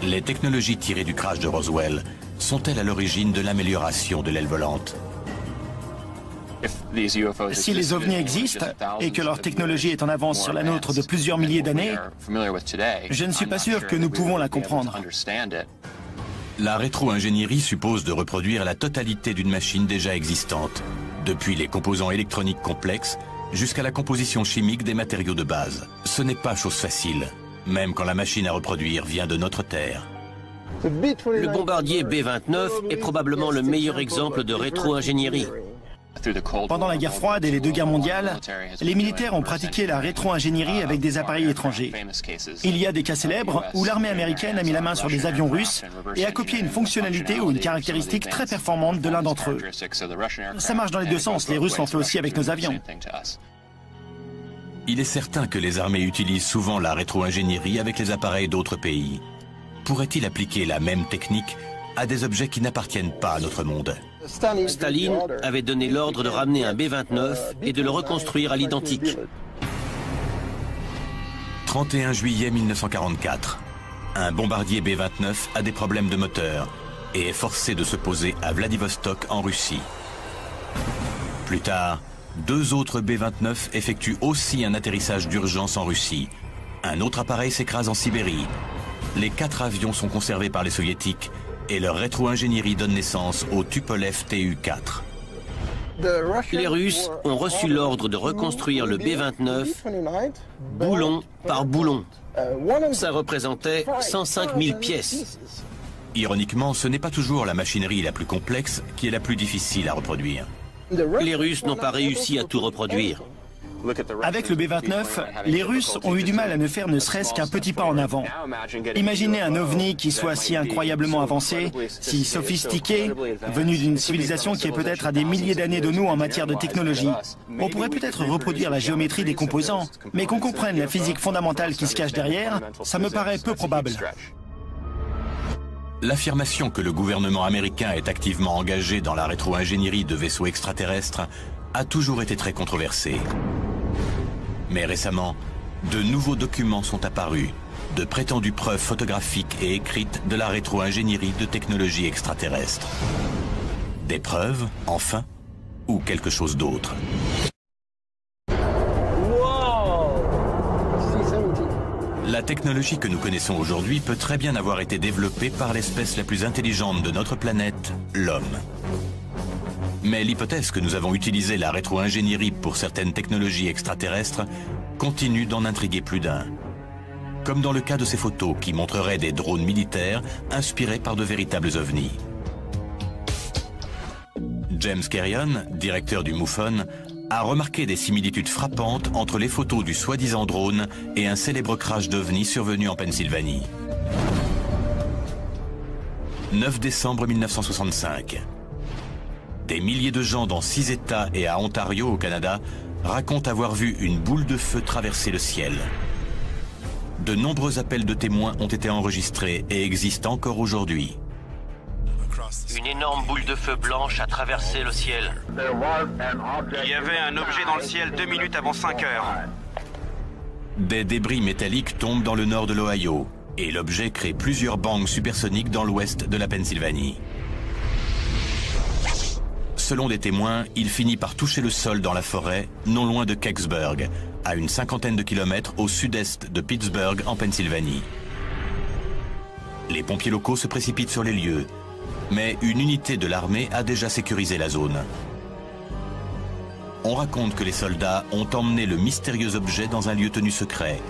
Les technologies tirées du crash de Roswell sont-elles à l'origine de l'amélioration de l'aile volante? Si les ovnis existent et que leur technologie est en avance sur la nôtre de plusieurs milliers d'années, je ne suis pas sûr que nous pouvons la comprendre. La rétro-ingénierie suppose de reproduire la totalité d'une machine déjà existante, depuis les composants électroniques complexes jusqu'à la composition chimique des matériaux de base. Ce n'est pas chose facile, même quand la machine à reproduire vient de notre Terre. Le bombardier B-29 est probablement le meilleur exemple de rétro-ingénierie. Pendant la guerre froide et les 2 guerres mondiales, les militaires ont pratiqué la rétro-ingénierie avec des appareils étrangers. Il y a des cas célèbres où l'armée américaine a mis la main sur des avions russes et a copié une fonctionnalité ou une caractéristique très performante de l'un d'entre eux. Ça marche dans les deux sens, les Russes l'ont fait aussi avec nos avions. Il est certain que les armées utilisent souvent la rétro-ingénierie avec les appareils d'autres pays. Pourrait-il appliquer la même technique à des objets qui n'appartiennent pas à notre monde? Staline avait donné l'ordre de ramener un B-29 et de le reconstruire à l'identique. 31 juillet 1944. Un bombardier B-29 a des problèmes de moteur et est forcé de se poser à Vladivostok en Russie. Plus tard, 2 autres B-29 effectuent aussi un atterrissage d'urgence en Russie. Un autre appareil s'écrase en Sibérie. Les 4 avions sont conservés par les soviétiques et leur rétro-ingénierie donne naissance au Tupolev Tu-4. Les Russes ont reçu l'ordre de reconstruire le B-29 boulon par boulon. Ça représentait 105 000 pièces. Ironiquement, ce n'est pas toujours la machinerie la plus complexe qui est la plus difficile à reproduire. Les Russes n'ont pas réussi à tout reproduire. Avec le B-29, les Russes ont eu du mal à ne faire ne serait-ce qu'un petit pas en avant. Imaginez un ovni qui soit si incroyablement avancé, si sophistiqué, venu d'une civilisation qui est peut-être à des milliers d'années de nous en matière de technologie. On pourrait peut-être reproduire la géométrie des composants, mais qu'on comprenne la physique fondamentale qui se cache derrière, ça me paraît peu probable. L'affirmation que le gouvernement américain est activement engagé dans la rétro-ingénierie de vaisseaux extraterrestres a toujours été très controversée. Mais récemment, de nouveaux documents sont apparus, de prétendues preuves photographiques et écrites de la rétro-ingénierie de technologies extraterrestres. Des preuves, enfin, ou quelque chose d'autre? La technologie que nous connaissons aujourd'hui peut très bien avoir été développée par l'espèce la plus intelligente de notre planète, l'homme. Mais l'hypothèse que nous avons utilisé la rétro-ingénierie pour certaines technologies extraterrestres continue d'en intriguer plus d'un. Comme dans le cas de ces photos qui montreraient des drones militaires inspirés par de véritables ovnis. James Carrion, directeur du MUFON, a remarqué des similitudes frappantes entre les photos du soi-disant drone et un célèbre crash d'ovnis survenu en Pennsylvanie. 9 décembre 1965. Des milliers de gens dans 6 États et à Ontario, au Canada, racontent avoir vu une boule de feu traverser le ciel. De nombreux appels de témoins ont été enregistrés et existent encore aujourd'hui. Une énorme boule de feu blanche a traversé le ciel. Il y avait un objet dans le ciel 2 minutes avant 5 heures. Des débris métalliques tombent dans le nord de l'Ohio et l'objet crée plusieurs bangs supersoniques dans l'ouest de la Pennsylvanie. Selon des témoins, il finit par toucher le sol dans la forêt, non loin de Kecksburg, à une 50aine de kilomètres au sud-est de Pittsburgh, en Pennsylvanie. Les pompiers locaux se précipitent sur les lieux, mais une unité de l'armée a déjà sécurisé la zone. On raconte que les soldats ont emmené le mystérieux objet dans un lieu tenu secret,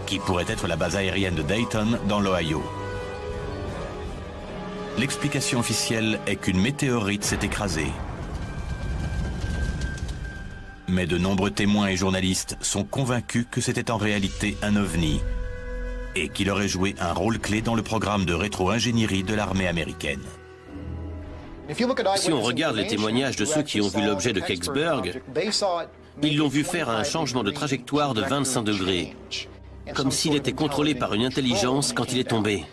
qui pourrait être la base aérienne de Dayton, dans l'Ohio. L'explication officielle est qu'une météorite s'est écrasée. Mais de nombreux témoins et journalistes sont convaincus que c'était en réalité un ovni et qu'il aurait joué un rôle clé dans le programme de rétro-ingénierie de l'armée américaine. Si on regarde les témoignages de ceux qui ont vu l'objet de Kecksburg, ils l'ont vu faire un changement de trajectoire de 25 degrés, comme s'il était contrôlé par une intelligence quand il est tombé.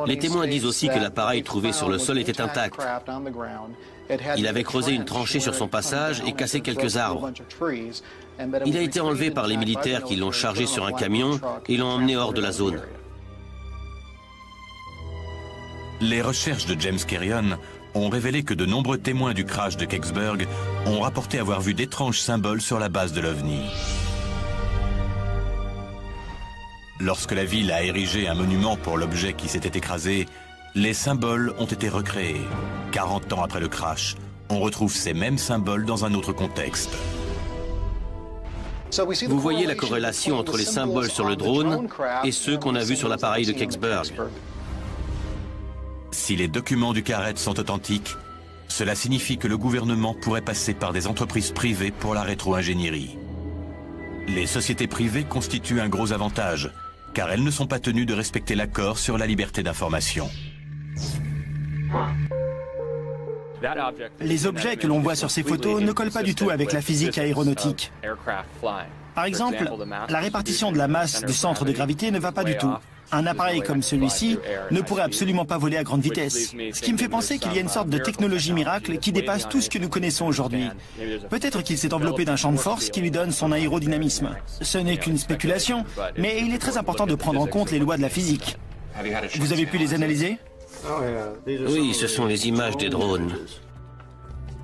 Les témoins disent aussi que l'appareil trouvé sur le sol était intact. Il avait creusé une tranchée sur son passage et cassé quelques arbres. Il a été enlevé par les militaires qui l'ont chargé sur un camion et l'ont emmené hors de la zone. Les recherches de James Carrion ont révélé que de nombreux témoins du crash de Kecksburg ont rapporté avoir vu d'étranges symboles sur la base de l'OVNI. Lorsque la ville a érigé un monument pour l'objet qui s'était écrasé, les symboles ont été recréés. 40 ans après le crash, on retrouve ces mêmes symboles dans un autre contexte. Vous voyez la corrélation entre les symboles sur le drone et ceux qu'on a vus sur l'appareil de Kecksburg. Si les documents du Carrette sont authentiques, cela signifie que le gouvernement pourrait passer par des entreprises privées pour la rétro-ingénierie. Les sociétés privées constituent un gros avantage, car elles ne sont pas tenues de respecter l'accord sur la liberté d'information. Les objets que l'on voit sur ces photos ne collent pas du tout avec la physique aéronautique. Par exemple, la répartition de la masse du centre de gravité ne va pas du tout. Un appareil comme celui-ci ne pourrait absolument pas voler à grande vitesse. Ce qui me fait penser qu'il y a une sorte de technologie miracle qui dépasse tout ce que nous connaissons aujourd'hui. Peut-être qu'il s'est enveloppé d'un champ de force qui lui donne son aérodynamisme. Ce n'est qu'une spéculation, mais il est très important de prendre en compte les lois de la physique. Vous avez pu les analyser ? Oui, ce sont les images des drones.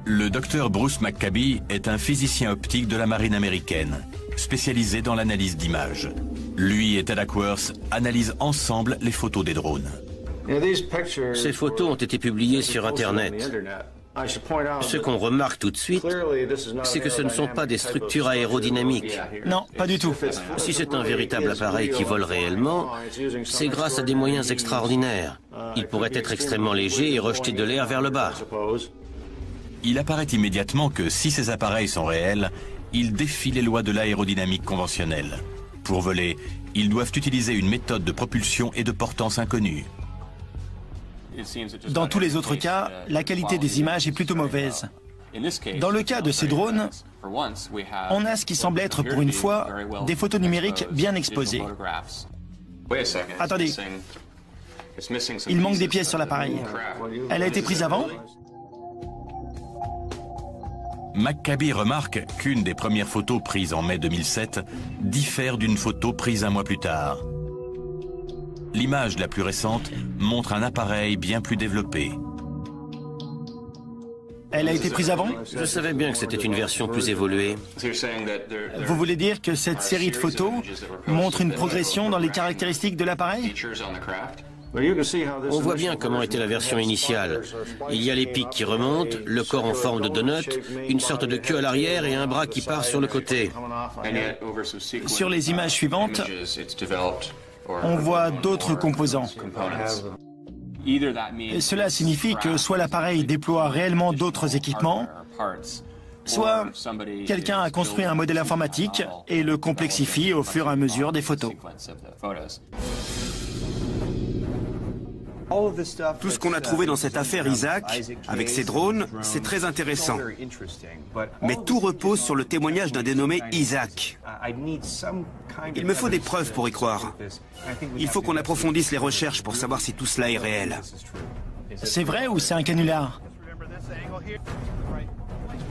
Le docteur Bruce McCabe est un physicien optique de la marine américaine, spécialisé dans l'analyse d'images. Lui et Ted Ackworth analysent ensemble les photos des drones. Ces photos ont été publiées sur Internet. Ce qu'on remarque tout de suite, c'est que ce ne sont pas des structures aérodynamiques. Non, pas du tout. Si c'est un véritable appareil qui vole réellement, c'est grâce à des moyens extraordinaires. Il pourrait être extrêmement léger et rejeter de l'air vers le bas. Il apparaît immédiatement que si ces appareils sont réels, ils défient les lois de l'aérodynamique conventionnelle. Pour voler, ils doivent utiliser une méthode de propulsion et de portance inconnue. Dans tous les autres cas, la qualité des images est plutôt mauvaise. Dans le cas de ces drones, on a ce qui semble être, pour une fois, des photos numériques bien exposées. Attendez. Il manque des pièces sur l'appareil. Elle a été prise avant ? McCabe remarque qu'une des premières photos prises en mai 2007 diffère d'une photo prise un mois plus tard. L'image la plus récente montre un appareil bien plus développé. Elle a été prise avant ? Je savais bien que c'était une version plus évoluée. Vous voulez dire que cette série de photos montre une progression dans les caractéristiques de l'appareil ? On voit bien comment était la version initiale. Il y a les pics qui remontent, le corps en forme de donut, une sorte de queue à l'arrière et un bras qui part sur le côté. Sur les images suivantes, on voit d'autres composants. Et cela signifie que soit l'appareil déploie réellement d'autres équipements, soit quelqu'un a construit un modèle informatique et le complexifie au fur et à mesure des photos. Tout ce qu'on a trouvé dans cette affaire Isaac, avec ces drones, c'est très intéressant. Mais tout repose sur le témoignage d'un dénommé Isaac. Il me faut des preuves pour y croire. Il faut qu'on approfondisse les recherches pour savoir si tout cela est réel. C'est vrai ou c'est un canular ?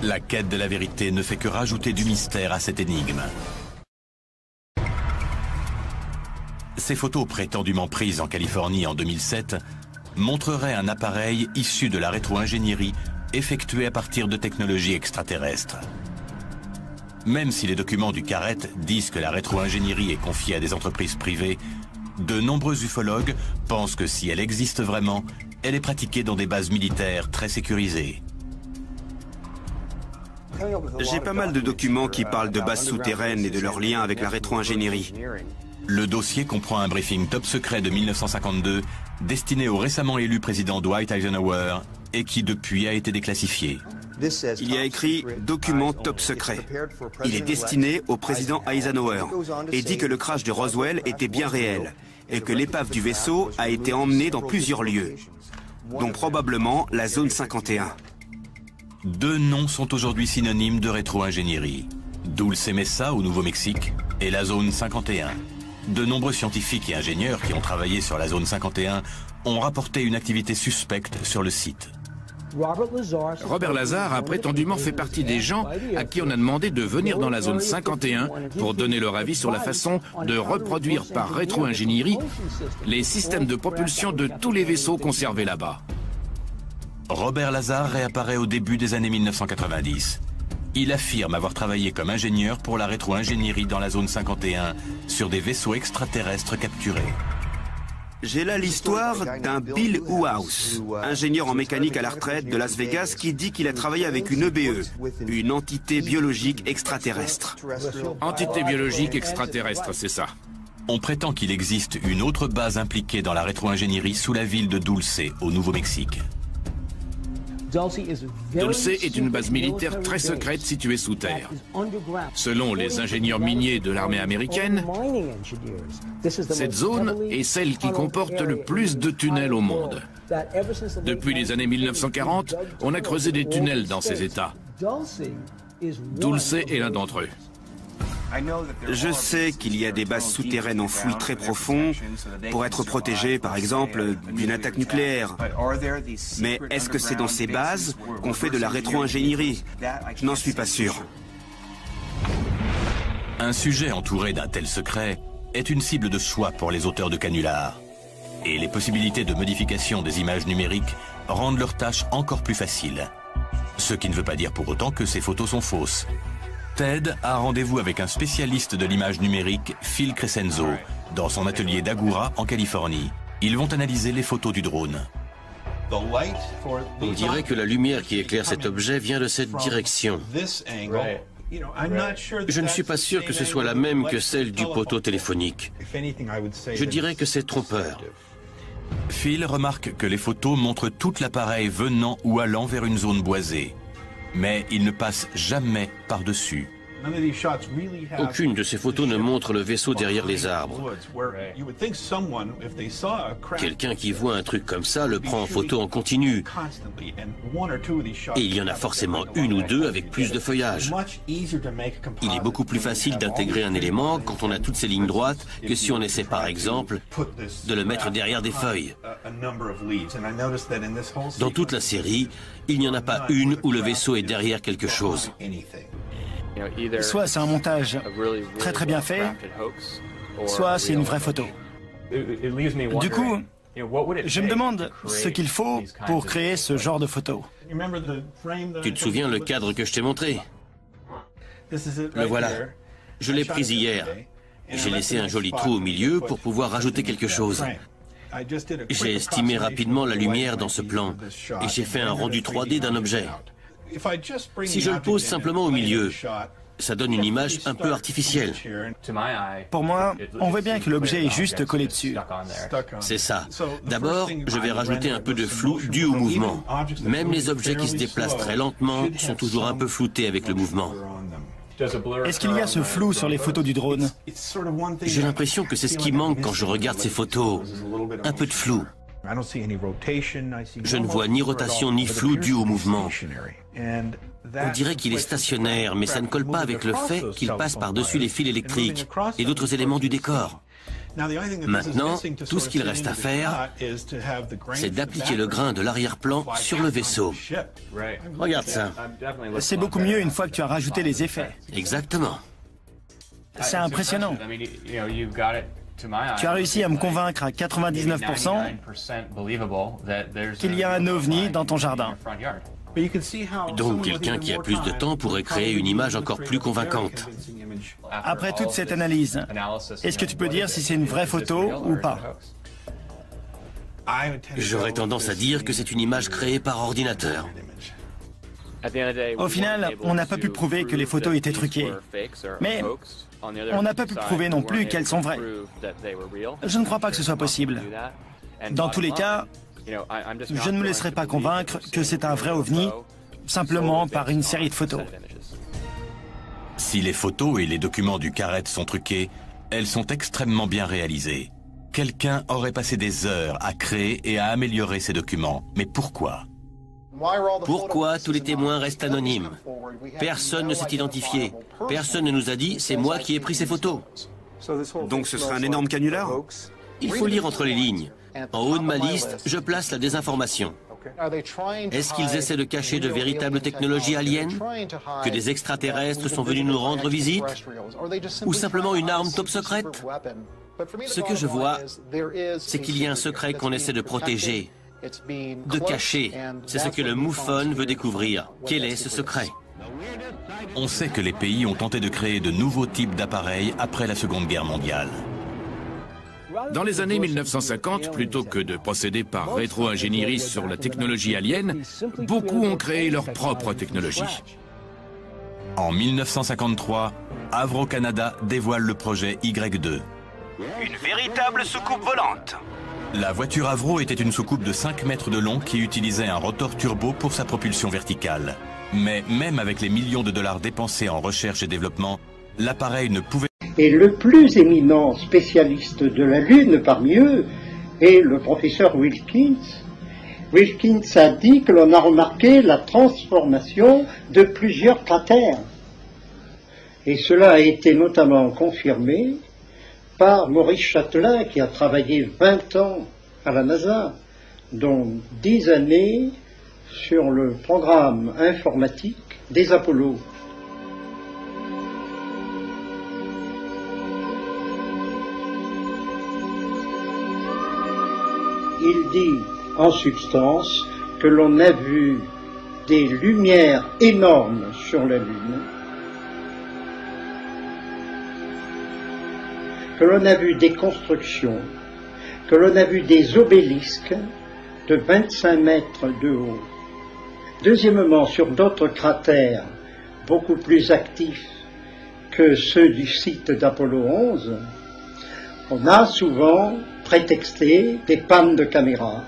La quête de la vérité ne fait que rajouter du mystère à cette énigme. Ces photos prétendument prises en Californie en 2007 montreraient un appareil issu de la rétro-ingénierie effectué à partir de technologies extraterrestres. Même si les documents du Carrette disent que la rétro-ingénierie est confiée à des entreprises privées, de nombreux ufologues pensent que si elle existe vraiment, elle est pratiquée dans des bases militaires très sécurisées. J'ai pas mal de documents qui parlent de bases souterraines et de leurs liens avec la rétro-ingénierie. Le dossier comprend un briefing top secret de 1952 destiné au récemment élu président Dwight Eisenhower et qui depuis a été déclassifié. Il y a écrit « Document top secret ». Il est destiné au président Eisenhower et dit que le crash de Roswell était bien réel et que l'épave du vaisseau a été emmenée dans plusieurs lieux, dont probablement la zone 51. Deux noms sont aujourd'hui synonymes de rétro-ingénierie. Dulce Mesa au Nouveau-Mexique et la zone 51. De nombreux scientifiques et ingénieurs qui ont travaillé sur la zone 51 ont rapporté une activité suspecte sur le site. Robert Lazar a prétendument fait partie des gens à qui on a demandé de venir dans la zone 51 pour donner leur avis sur la façon de reproduire par rétro-ingénierie les systèmes de propulsion de tous les vaisseaux conservés là-bas. Robert Lazar réapparaît au début des années 1990. Il affirme avoir travaillé comme ingénieur pour la rétro-ingénierie dans la zone 51 sur des vaisseaux extraterrestres capturés. J'ai là l'histoire d'un Bill Wouse, ingénieur en mécanique à la retraite de Las Vegas, qui dit qu'il a travaillé avec une EBE, une entité biologique extraterrestre. Entité biologique extraterrestre, c'est ça. On prétend qu'il existe une autre base impliquée dans la rétro-ingénierie sous la ville de Dulce, au Nouveau-Mexique. Dulce est une base militaire très secrète située sous terre. Selon les ingénieurs miniers de l'armée américaine, cette zone est celle qui comporte le plus de tunnels au monde. Depuis les années 1940, on a creusé des tunnels dans ces États. Dulce est l'un d'entre eux. Je sais qu'il y a des bases souterraines enfouies très profond pour être protégées, par exemple, d'une attaque nucléaire. Mais est-ce que c'est dans ces bases qu'on fait de la rétro-ingénierie? Je n'en suis pas sûr. Un sujet entouré d'un tel secret est une cible de choix pour les auteurs de canulars. Et les possibilités de modification des images numériques rendent leur tâche encore plus facile. Ce qui ne veut pas dire pour autant que ces photos sont fausses. Ted a rendez-vous avec un spécialiste de l'image numérique, Phil Crescenzo, dans son atelier d'Agoura, en Californie. Ils vont analyser les photos du drone. On dirait que la lumière qui éclaire cet objet vient de cette direction. Je ne suis pas sûr que ce soit la même que celle du poteau téléphonique. Je dirais que c'est trompeur. Phil remarque que les photos montrent tout l'appareil venant ou allant vers une zone boisée. Mais il ne passe jamais par-dessus. Aucune de ces photos ne montre le vaisseau derrière les arbres. Quelqu'un qui voit un truc comme ça le prend en photo en continu. Et il y en a forcément une ou deux avec plus de feuillage. Il est beaucoup plus facile d'intégrer un élément quand on a toutes ces lignes droites que si on essaie par exemple de le mettre derrière des feuilles. Dans toute la série, il n'y en a pas une où le vaisseau est derrière quelque chose. Soit c'est un montage très très bien fait, soit c'est une vraie photo. Du coup, je me demande ce qu'il faut pour créer ce genre de photo. Tu te souviens le cadre que je t'ai montré? Le voilà. Je l'ai pris hier. J'ai laissé un joli trou au milieu pour pouvoir rajouter quelque chose. J'ai estimé rapidement la lumière dans ce plan et j'ai fait un rendu 3D d'un objet. Si je le pose simplement au milieu, ça donne une image un peu artificielle. Pour moi, on voit bien que l'objet est juste collé dessus. C'est ça. D'abord, je vais rajouter un peu de flou dû au mouvement. Même les objets qui se déplacent très lentement sont toujours un peu floutés avec le mouvement. Est-ce qu'il y a ce flou sur les photos du drone? J'ai l'impression que c'est ce qui manque quand je regarde ces photos. Un peu de flou. Je ne vois ni rotation ni flou dû au mouvement. On dirait qu'il est stationnaire, mais ça ne colle pas avec le fait qu'il passe par-dessus les fils électriques et d'autres éléments du décor. Maintenant, tout ce qu'il reste à faire, c'est d'appliquer le grain de l'arrière-plan sur le vaisseau. Regarde ça. C'est beaucoup mieux une fois que tu as rajouté les effets. Exactement. C'est impressionnant. Tu as réussi à me convaincre à 99% qu'il y a un ovni dans ton jardin. Donc quelqu'un qui a plus de temps pourrait créer une image encore plus convaincante. Après toute cette analyse, est-ce que tu peux dire si c'est une vraie photo ou pas? J'aurais tendance à dire que c'est une image créée par ordinateur. Au final, on n'a pas pu prouver que les photos étaient truquées. Mais on n'a pas pu prouver non plus qu'elles sont vraies. Je ne crois pas que ce soit possible. Dans tous les cas, je ne me laisserai pas convaincre que c'est un vrai ovni, simplement par une série de photos. Si les photos et les documents du Carrette sont truqués, elles sont extrêmement bien réalisées. Quelqu'un aurait passé des heures à créer et à améliorer ces documents. Mais pourquoi? Pourquoi tous les témoins restent anonymes? Personne ne s'est identifié. Personne ne nous a dit « c'est moi qui ai pris ces photos ». Donc ce serait un énorme canular? Il faut lire entre les lignes. En haut de ma liste, je place la désinformation. Est-ce qu'ils essaient de cacher de véritables technologies aliens? Que des extraterrestres sont venus nous rendre visite? Ou simplement une arme top secrète? Ce que je vois, c'est qu'il y a un secret qu'on essaie de protéger. De cacher. C'est ce que le MUFON veut découvrir. Quel est ce secret? On sait que les pays ont tenté de créer de nouveaux types d'appareils après la Seconde Guerre mondiale. Dans les années 1950, plutôt que de procéder par rétro-ingénierie sur la technologie alien, beaucoup ont créé leur propre technologie. En 1953, Avro Canada dévoile le projet Y2. Une véritable soucoupe volante. La voiture Avro était une soucoupe de 5 mètres de long qui utilisait un rotor turbo pour sa propulsion verticale. Mais même avec les millions de dollars dépensés en recherche et développement, l'appareil ne pouvait... Et le plus éminent spécialiste de la Lune parmi eux est le professeur Wilkins. Wilkins a dit que l'on a remarqué la transformation de plusieurs cratères. Et cela a été notamment confirmé par Maurice Chatelain, qui a travaillé 20 ans à la NASA, dont 10 années sur le programme informatique des Apollo. Il dit en substance que l'on a vu des lumières énormes sur la Lune, que l'on a vu des constructions, que l'on a vu des obélisques de 25 mètres de haut. Deuxièmement, sur d'autres cratères beaucoup plus actifs que ceux du site d'Apollo 11, on a souvent prétexté des pannes de caméra,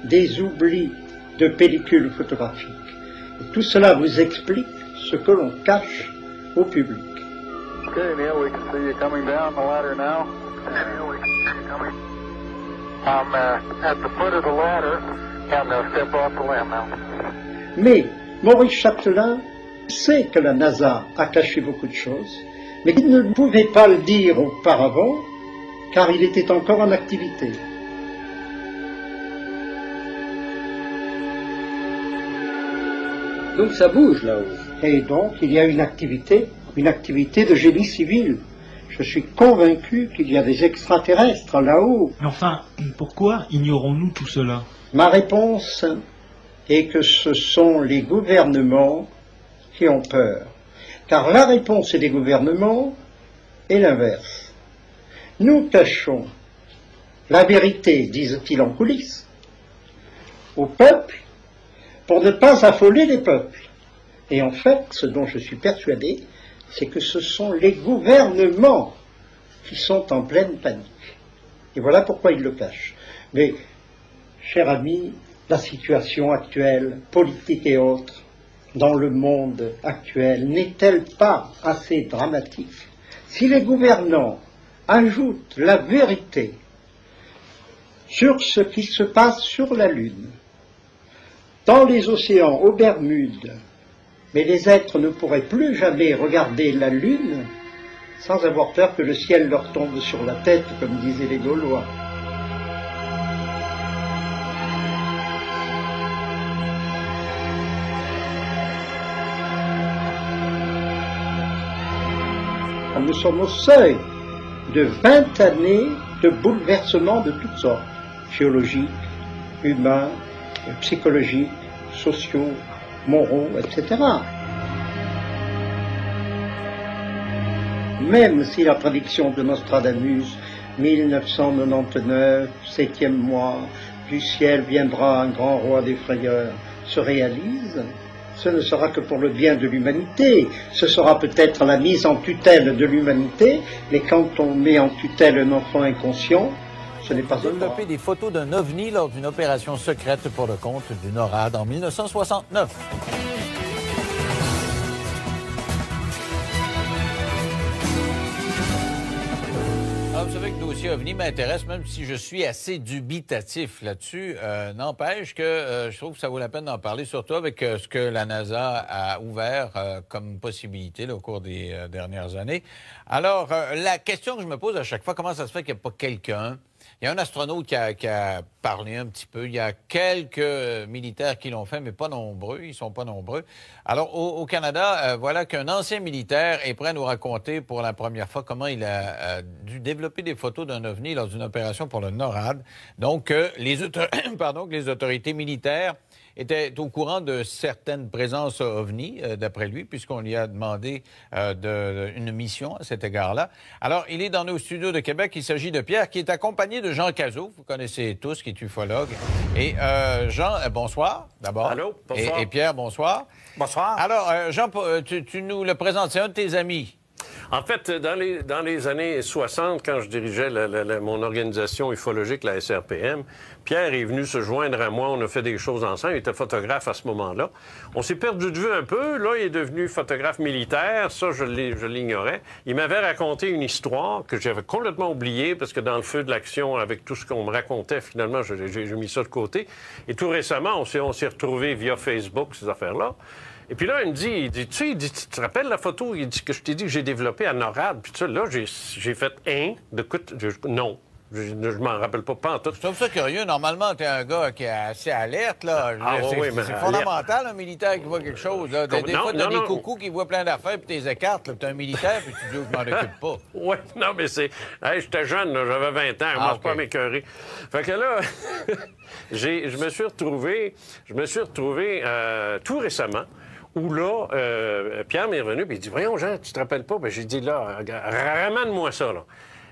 des oublis de pellicules photographiques. Et tout cela vous explique ce que l'on cache au public. Okay, Neil, we can see you coming down the ladder now. I'm at the foot of the ladder and step off the limb now. Mais Maurice Chatelain sait que la NASA a caché beaucoup de choses, mais il ne pouvait pas le dire auparavant, car il était encore en activité. Donc ça bouge là-haut. Et donc il y a une activité de génie civil. Je suis convaincu qu'il y a des extraterrestres là-haut. Mais enfin, pourquoi ignorons-nous tout cela? Ma réponse est que ce sont les gouvernements qui ont peur. Car la réponse des gouvernements est l'inverse. Nous cachons la vérité, disent-ils en coulisses, au peuple pour ne pas affoler les peuples. Et en fait, ce dont je suis persuadé, c'est que ce sont les gouvernements qui sont en pleine panique. Et voilà pourquoi ils le cachent. Mais, cher ami, la situation actuelle, politique et autres, dans le monde actuel, n'est-elle pas assez dramatique? Si les gouvernants ajoutent la vérité sur ce qui se passe sur la Lune, dans les océans, aux Bermudes, mais les êtres ne pourraient plus jamais regarder la Lune sans avoir peur que le ciel leur tombe sur la tête, comme disaient les Gaulois. Nous sommes au seuil de 20 années de bouleversements de toutes sortes, géologiques, humains, psychologiques, sociaux, moraux, etc. Même si la prédiction de Nostradamus, 1999, 7e mois, du ciel viendra un grand roi des frayeurs, se réalise, ce ne sera que pour le bien de l'humanité. Ce sera peut-être la mise en tutelle de l'humanité, mais quand on met en tutelle un enfant inconscient, ce n'est pas un droit. Développer des photos d'un ovni lors d'une opération secrète pour le compte du NORAD en 1969. Alors, vous savez que le dossier OVNI m'intéresse, même si je suis assez dubitatif là-dessus. N'empêche que je trouve que ça vaut la peine d'en parler, surtout avec ce que la NASA a ouvert comme possibilité là, au cours des dernières années. Alors, la question que je me pose à chaque fois, comment ça se fait qu'il n'y a pas quelqu'un Il y a un astronaute qui a parlé un petit peu. Il y a quelques militaires qui l'ont fait, mais pas nombreux. Ils sont pas nombreux. Alors, au Canada, voilà qu'un ancien militaire est prêt à nous raconter pour la première fois comment il a dû développer des photos d'un ovni lors d'une opération pour le NORAD. Donc, les autorités militaires était au courant de certaines présences ovni, d'après lui, puisqu'on lui a demandé une mission à cet égard-là. Alors, il est dans nos studios de Québec. Il s'agit de Pierre, qui est accompagné de Jean Cazot, vous connaissez tous, qui est ufologue. Et Jean, bonsoir, d'abord. Allô, bonsoir. Et Pierre, bonsoir. Bonsoir. Alors, Jean, tu nous le présentes, c'est un de tes amis. En fait, dans les années 60, quand je dirigeais mon organisation ufologique, la SRPM, Pierre est venu se joindre à moi. On a fait des choses ensemble. Il était photographe à ce moment-là. On s'est perdu de vue un peu. Là, il est devenu photographe militaire. Ça, je l'ignorais. Il m'avait raconté une histoire que j'avais complètement oubliée parce que dans le feu de l'action, avec tout ce qu'on me racontait, finalement, j'ai mis ça de côté. Et tout récemment, on s'est retrouvés via Facebook, ces affaires-là. Et puis là, il me dit, tu te rappelles la photo? Il dit que je t'ai dit que j'ai développé à NORAD. Puis là, j'ai fait non. Je m'en rappelle pas en tout. Je trouve ça curieux. Normalement, t'es un gars qui est assez alerte, là. C'est fondamental, un militaire qui voit quelque chose, là. Des fois, t'as des coucous qui voient plein d'affaires, puis t'es écartes, là. Puis t'es un militaire, puis tu dis, je m'en occupe pas. Oui, non, mais c'est... Hey, j'étais jeune, là, j'avais 20 ans, moi, c'est pas m'écœurer. Fait que là, je me suis retrouvé tout récemment, où là, Pierre m'est revenu, puis il dit, voyons, Jean, tu te rappelles pas? Bien, j'ai dit, là, ramène-moi ça, là.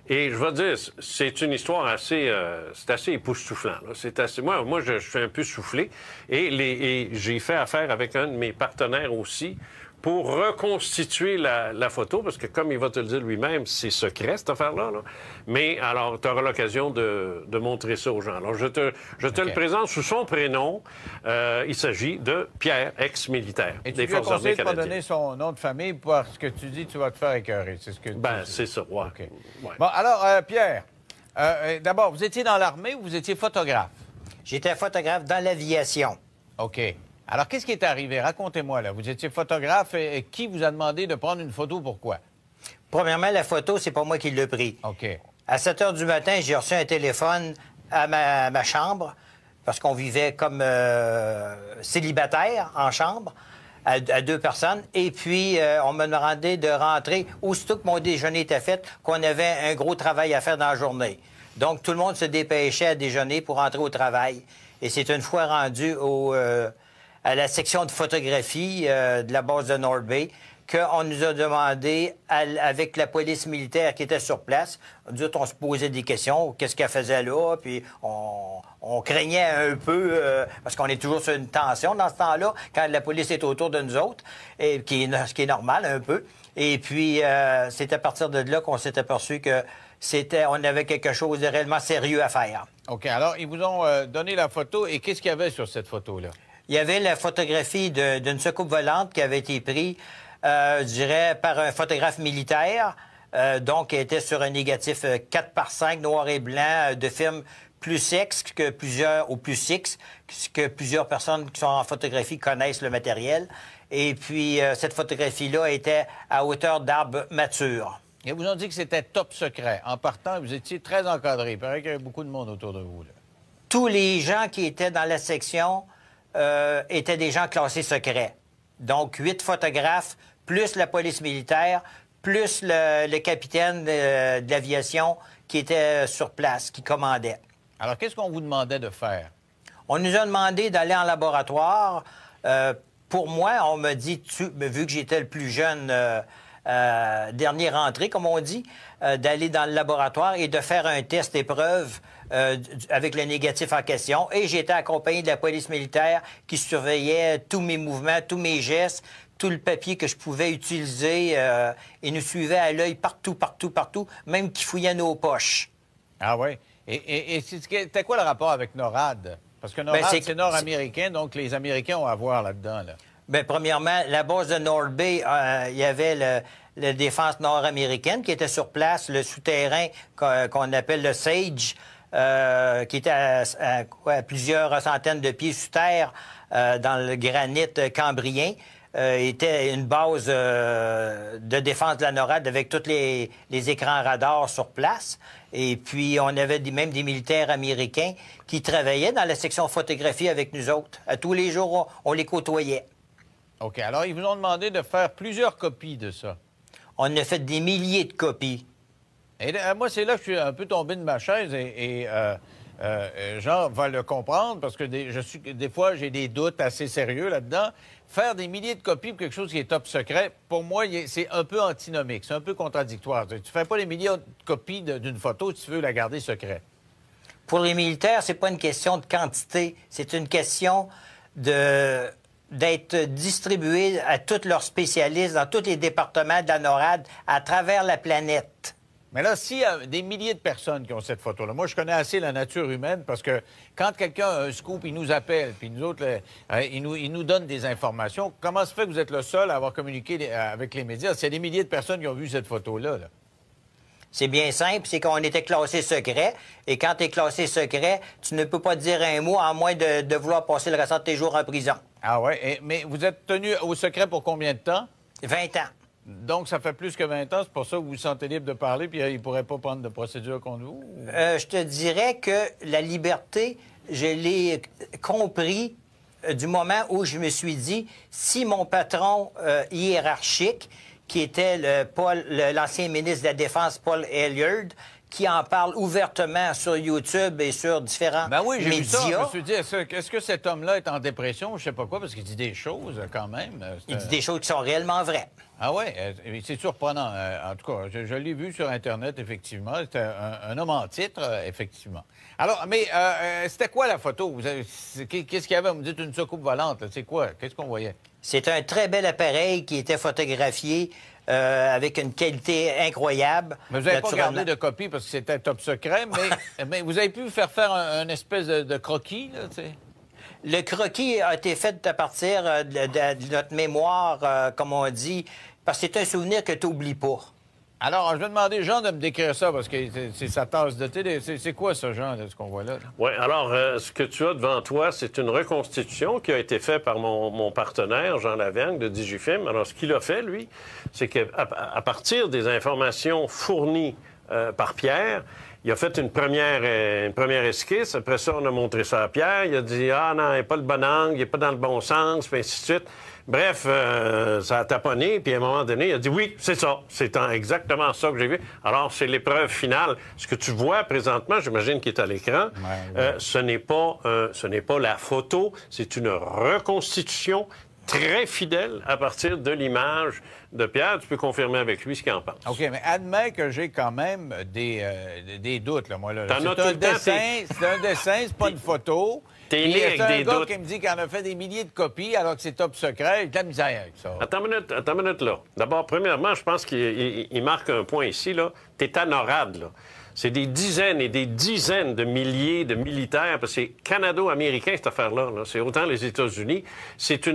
Et je vais te dire, c'est une histoire assez... c'est assez époustouflant, là. C'est assez... Moi, je suis un peu soufflé. Et j'ai fait affaire avec un de mes partenaires aussi pour reconstituer la photo, parce que comme il va te le dire lui-même, c'est secret, cette affaire-là. Là. Mais alors, tu auras l'occasion de montrer ça aux gens. Alors, je te le présente sous son prénom. Il s'agit de Pierre, ex-militaire des Forces armées canadiennes. Tu lui as conseillé de pas donner son nom de famille parce que tu dis que tu vas te faire écœurer. C'est ce que tu dis. C'est ça, ouais. Okay. Ouais. Bon, alors, Pierre, d'abord, vous étiez dans l'armée ou vous étiez photographe? J'étais photographe dans l'aviation. OK. Alors, qu'est-ce qui est arrivé? Racontez-moi, là. Vous étiez photographe et qui vous a demandé de prendre une photo? Pourquoi? Premièrement, la photo, c'est pas moi qui l'ai pris. OK. À 7 h du matin, j'ai reçu un téléphone à ma chambre, parce qu'on vivait comme célibataire en chambre, à 2 personnes. Et puis, on m'a demandé de rentrer aussitôt que mon déjeuner était fait, qu'on avait un gros travail à faire dans la journée. Donc, tout le monde se dépêchait à déjeuner pour rentrer au travail. Et c'est une fois rendu à la section de photographie de la base de North Bay qu'on nous a demandé, avec la police militaire qui était sur place, on se posait des questions, qu'est-ce qu'elle faisait là, puis on craignait un peu, parce qu'on est toujours sur une tension dans ce temps-là, quand la police est autour de nous autres, ce qui est normal un peu. Et puis, c'est à partir de là qu'on s'est aperçu que on avait quelque chose de réellement sérieux à faire. OK. Alors, ils vous ont donné la photo, et qu'est-ce qu'il y avait sur cette photo-là? Il y avait la photographie d'une soucoupe volante qui avait été prise, je dirais, par un photographe militaire, donc qui était sur un négatif 4x5 noir et blanc de film plus X que plusieurs personnes qui sont en photographie connaissent le matériel. Et puis, cette photographie-là était à hauteur d'arbres matures. Et vous ont dit que c'était top secret. En partant, vous étiez très encadré. Il paraît qu'il y avait beaucoup de monde autour de vous, là. Tous les gens qui étaient dans la section étaient des gens classés secrets. Donc, 8 photographes, plus la police militaire, plus le capitaine de l'aviation qui était sur place, qui commandait. Alors, qu'est-ce qu'on vous demandait de faire? On nous a demandé d'aller en laboratoire. Pour moi, on m'a dit, vu que j'étais le plus jeune dernier rentré, comme on dit, d'aller dans le laboratoire et de faire un test épreuve avec le négatif en question. Et j'étais accompagné de la police militaire qui surveillait tous mes mouvements, tous mes gestes, tout le papier que je pouvais utiliser et nous suivait à l'œil partout, même qui fouillait nos poches. Ah oui? Et c'était quoi le rapport avec NORAD? Parce que NORAD, c'est nord-américain, donc les Américains ont à voir là-dedans, là. Bien, premièrement, la base de North Bay, il y avait la défense nord-américaine qui était sur place, le souterrain qu'on appelle le Sage, qui était à plusieurs centaines de pieds sous terre dans le granit cambrien. était une base de défense de la NORAD avec tous les écrans radars sur place. Et puis, on avait même des militaires américains qui travaillaient dans la section photographie avec nous autres. À tous les jours, on les côtoyait. OK. Alors, ils vous ont demandé de faire plusieurs copies de ça. On a fait des milliers de copies. Et moi, c'est là que je suis un peu tombé de ma chaise et Jean va le comprendre parce que des fois, j'ai des doutes assez sérieux là-dedans. Faire des milliers de copies pour quelque chose qui est top secret, pour moi, c'est un peu antinomique, c'est un peu contradictoire. Tu ne fais pas des milliers de copies d'une photo si tu veux la garder secrète. Pour les militaires, c'est pas une question de quantité, c'est une question d'être distribué à tous leurs spécialistes dans tous les départements de la NORAD à travers la planète. Mais là, s'il y a des milliers de personnes qui ont cette photo-là, moi, je connais assez la nature humaine parce que quand quelqu'un a un scoop, il nous appelle, puis nous autres, il nous donne des informations. Comment se fait que vous êtes le seul à avoir communiqué avec les médias? S'il y a des milliers de personnes qui ont vu cette photo-là, là. C'est bien simple, c'est qu'on était classé secret. Et quand tu es classé secret, tu ne peux pas dire un mot à moins de vouloir passer le restant de tes jours en prison. Ah ouais? Mais vous êtes tenu au secret pour combien de temps? 20 ans. Donc, ça fait plus que 20 ans, c'est pour ça que vous vous sentez libre de parler, puis il ne pourrait pas prendre de procédure contre vous? Je te dirais que la liberté, je l'ai compris du moment où je me suis dit, si mon patron hiérarchique, qui était l'ancien ministre de la Défense, Paul Hilliard, qui en parle ouvertement sur YouTube et sur différents médias. Ben oui, j'ai vu ça. Je me suis dit, est-ce que cet homme-là est en dépression? Je sais pas quoi, parce qu'il dit des choses, quand même. Il dit des choses qui sont réellement vraies. Ah oui? C'est surprenant. En tout cas, je l'ai vu sur Internet, effectivement. C'était un homme en titre, effectivement. Alors, mais c'était quoi la photo? Qu'est-ce qu'il y avait? Vous me dites une soucoupe volante. C'est quoi? Qu'est-ce qu'on voyait? C'est un très bel appareil qui était photographié avec une qualité incroyable. Mais vous n'avez pas gardé de copie parce que c'était top secret, mais vous avez pu faire un espèce de croquis, là, tu sais? Le croquis a été fait à partir de notre mémoire, comme on dit, parce que c'est un souvenir que tu n'oublies pas. Alors, je vais demander, Jean, de me décrire ça, parce que c'est sa tasse de thé. C'est quoi, ce Jean, ce qu'on voit là? Oui, alors, ce que tu as devant toi, c'est une reconstitution qui a été faite par mon partenaire, Jean Lavergne, de Digifilm. Alors, ce qu'il a fait, lui, c'est qu'à partir des informations fournies par Pierre, il a fait une première esquisse. Après ça, on a montré ça à Pierre. Il a dit « Ah non, il n'est pas le bon angle, il n'est pas dans le bon sens », puis ainsi de suite. Bref, ça a taponné, puis à un moment donné, il a dit « Oui, c'est ça. C'est exactement ça que j'ai vu. » Alors, c'est l'épreuve finale. Ce que tu vois présentement, j'imagine qu'il est à l'écran, ce n'est pas la photo, c'est une reconstitution très fidèle à partir de l'image de Pierre. Tu peux confirmer avec lui ce qu'il en pense. OK, mais admets que j'ai quand même des doutes, là, moi. Là. C'est un dessin, c'est pas une photo. T'es né avec des doutes. C'est un gars qui me dit qu'il en a fait des milliers de copies alors que c'est top secret. Il de la misère avec ça. Attends une minute, là. D'abord, premièrement, je pense qu'il marque un point ici, là. T'es à NORAD, là. C'est des dizaines et des dizaines de milliers de militaires, parce que c'est canado-américain, cette affaire-là. -là. C'est autant les États-Unis. C'est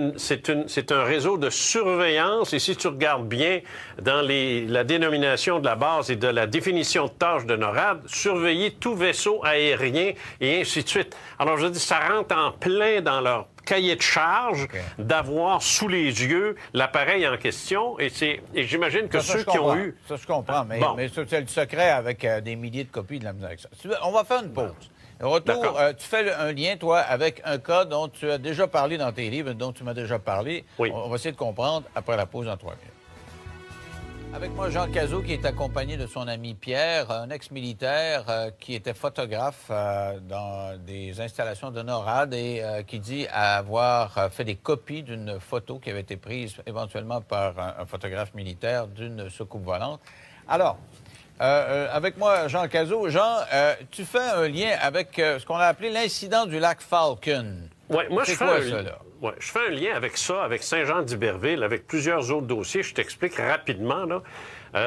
un réseau de surveillance. Et si tu regardes bien dans la dénomination de la base et de la définition de tâche de NORAD, surveiller tout vaisseau aérien et ainsi de suite. Alors, je dis, ça rentre en plein dans leur cahier de charge d'avoir sous les yeux l'appareil en question. Et j'imagine que ceux qui ont eu... Ça, je comprends, mais c'est le secret avec des milliers de copies de la musique. On va faire une pause. Au retour, tu fais un lien, toi, avec un cas dont tu as déjà parlé dans tes livres, dont tu m'as déjà parlé. Oui. On va essayer de comprendre après la pause en 3 minutes. Avec moi, Jean Cazot, qui est accompagné de son ami Pierre, un ex-militaire qui était photographe dans des installations de NORAD et qui dit avoir fait des copies d'une photo qui avait été prise éventuellement par un photographe militaire d'une soucoupe volante. Alors, avec moi, Jean Cazot. Jean, tu fais un lien avec ce qu'on a appelé l'incident du lac Falcon. Oui, moi, je fais Ouais, je fais un lien avec ça, avec Saint-Jean-d'Iberville, avec plusieurs autres dossiers. Je t'explique rapidement, là.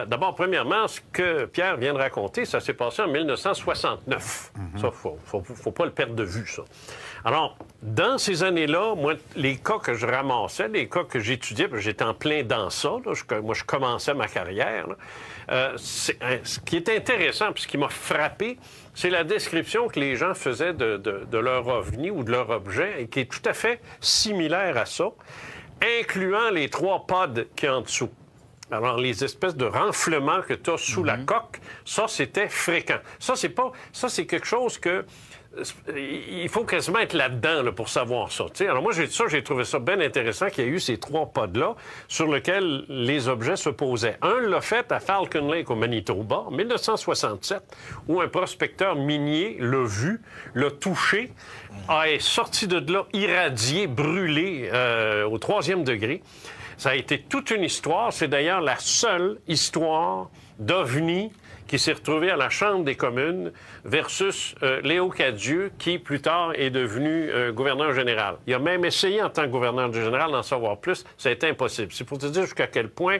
D'abord, premièrement, ce que Pierre vient de raconter, ça s'est passé en 1969. Ça, faut pas le perdre de vue, ça. Alors, dans ces années-là, moi, les cas que je ramassais, les cas que j'étudiais, j'étais en plein dans ça, là, moi, je commençais ma carrière, là. Ce qui est intéressant, puis ce qui m'a frappé, c'est la description que les gens faisaient de leur ovni ou de leur objet, et qui est tout à fait similaire à ça. incluant les 3 pods qu'il y a en dessous. Alors, les espèces de renflements que tu as sous la coque, ça, c'était fréquent. Ça, c'est quelque chose que... Il faut quasiment être là-dedans là, pour savoir ça. T'sais. Alors moi, j'ai trouvé ça bien intéressant qu'il y ait eu ces 3 pods-là sur lesquels les objets se posaient. Un l'a fait à Falcon Lake au Manitoba, en 1967, où un prospecteur minier l'a vu, l'a touché, est sorti de là irradié, brûlé au 3e degré. Ça a été toute une histoire. C'est d'ailleurs la seule histoire d'OVNI qui s'est retrouvé à la Chambre des communes versus Léo Cadieux, qui, plus tard, est devenu gouverneur général. Il a même essayé, en tant que gouverneur général, d'en savoir plus. Ça a été impossible. C'est pour te dire jusqu'à quel point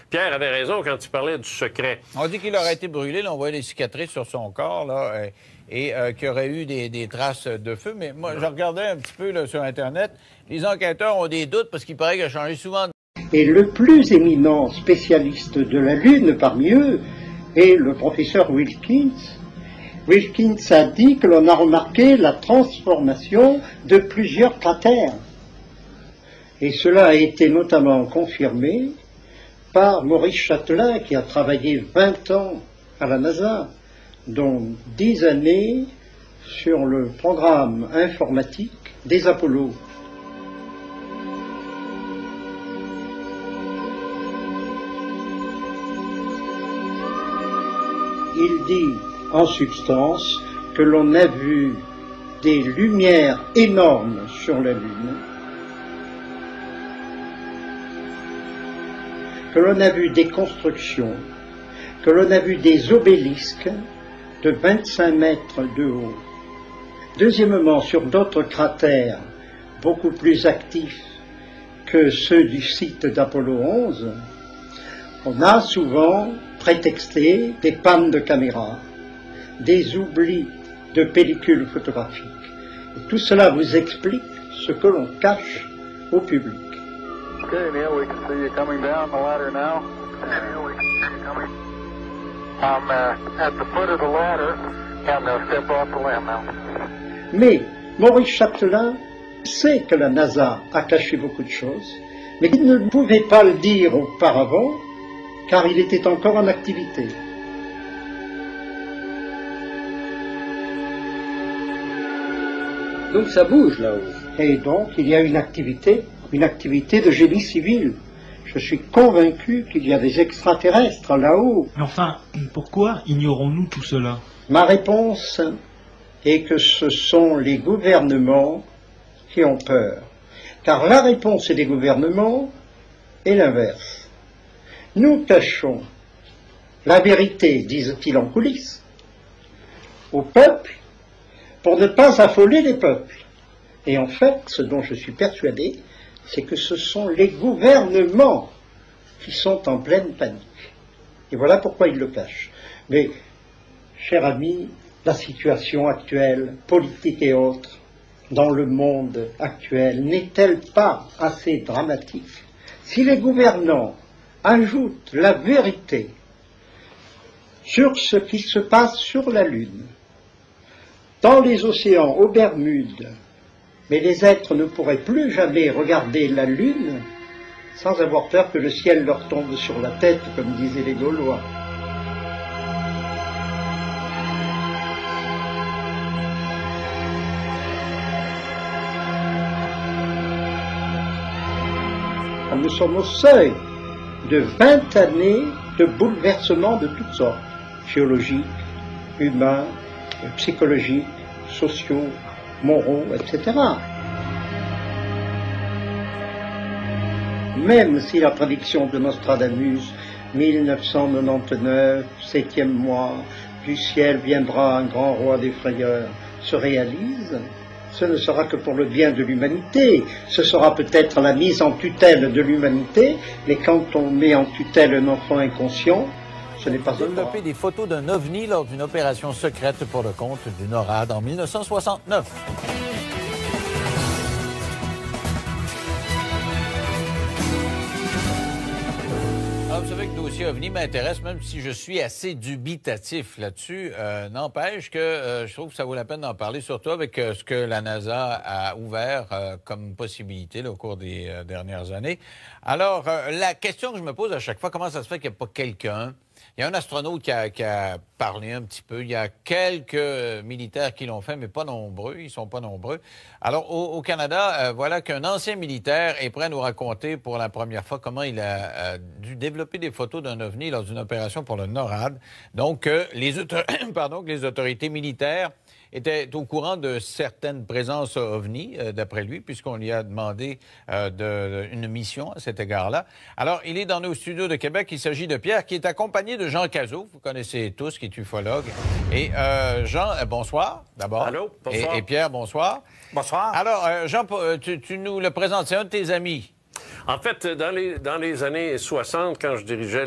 Pierre avait raison quand il parlait du secret. On dit qu'il aurait été brûlé. Là, on voit les cicatrices sur son corps, là, et qu'il y aurait eu des traces de feu. Mais moi, je regardais un petit peu là, sur Internet. Les enquêteurs ont des doutes parce qu'il paraît qu'il a changé souvent. Et le plus éminent spécialiste de la Lune parmi eux est le professeur Wilkins. Wilkins a dit que l'on a remarqué la transformation de plusieurs cratères. Et cela a été notamment confirmé par Maurice Chatelain, qui a travaillé 20 ans à la NASA, dont 10 années sur le programme informatique des Apollo. Il dit, en substance, que l'on a vu des lumières énormes sur la Lune, que l'on a vu des constructions, que l'on a vu des obélisques de 25 mètres de haut. Deuxièmement, sur d'autres cratères beaucoup plus actifs que ceux du site d'Apollo 11, on a souvent prétexté des pannes de caméra, des oublis de pellicules photographiques. Et tout cela vous explique ce que l'on cache au public. Okay, Neil, we can see you coming down the ladder now. Neil, we can see you coming. I'm at the foot of the ladder, and they'll step off the limb now. Mais Maurice Chatelain sait que la NASA a caché beaucoup de choses, mais il ne pouvait pas le dire auparavant, car il était encore en activité. Donc ça bouge là-haut. Et donc il y a une activité de génie civil. Je suis convaincu qu'il y a des extraterrestres là-haut. Mais enfin, pourquoi ignorons-nous tout cela? Ma réponse est que ce sont les gouvernements qui ont peur. Car la réponse des gouvernements est l'inverse. Nous cachons la vérité, disent-ils en coulisses, au peuple pour ne pas affoler les peuples. Et en fait, ce dont je suis persuadé, c'est que ce sont les gouvernements qui sont en pleine panique. Et voilà pourquoi ils le cachent. Mais, cher ami, la situation actuelle, politique et autres, dans le monde actuel, n'est-elle pas assez dramatique? Si les gouvernants ajoutent la vérité sur ce qui se passe sur la Lune, dans les océans, aux Bermudes, mais les êtres ne pourraient plus jamais regarder la Lune sans avoir peur que le ciel leur tombe sur la tête, comme disaient les Gaulois. Nous sommes au seuil de 20 années de bouleversements de toutes sortes, géologiques, humains, psychologiques, sociaux, moraux, etc. Même si la prédiction de Nostradamus, 1999, 7e mois, du ciel viendra un grand roi des frayeurs, se réalise, ce ne sera que pour le bien de l'humanité. Ce sera peut-être la mise en tutelle de l'humanité, mais quand on met en tutelle un enfant inconscient, ce n'est pas un développé des photos d'un ovni lors d'une opération secrète pour le compte du NORAD en 1969. Ah, vous savez que le dossier OVNI m'intéresse, même si je suis assez dubitatif là-dessus. N'empêche que je trouve que ça vaut la peine d'en parler, surtout avec ce que la NASA a ouvert comme possibilité là, au cours des dernières années. Alors, la question que je me pose à chaque fois, comment ça se fait qu'il n'y a pas quelqu'un? Il y a un astronaute qui a parlé un petit peu. Il y a quelques militaires qui l'ont fait, mais pas nombreux. Ils sont pas nombreux. Alors, au Canada, voilà qu'un ancien militaire est prêt à nous raconter pour la première fois comment il a dû développer des photos d'un OVNI lors d'une opération pour le NORAD. Donc, les autorités militaires était au courant de certaines présences OVNI, d'après lui, puisqu'on lui a demandé une mission à cet égard-là. Alors, il est dans nos studios de Québec. Il s'agit de Pierre, qui est accompagné de Jean Cazot, vous connaissez tous, qui est ufologue. Et Jean, bonsoir, d'abord. Allô, bonsoir. Et Pierre, bonsoir. Bonsoir. Alors, Jean, tu nous le présentes, c'est un de tes amis. En fait, dans les années 60, quand je dirigeais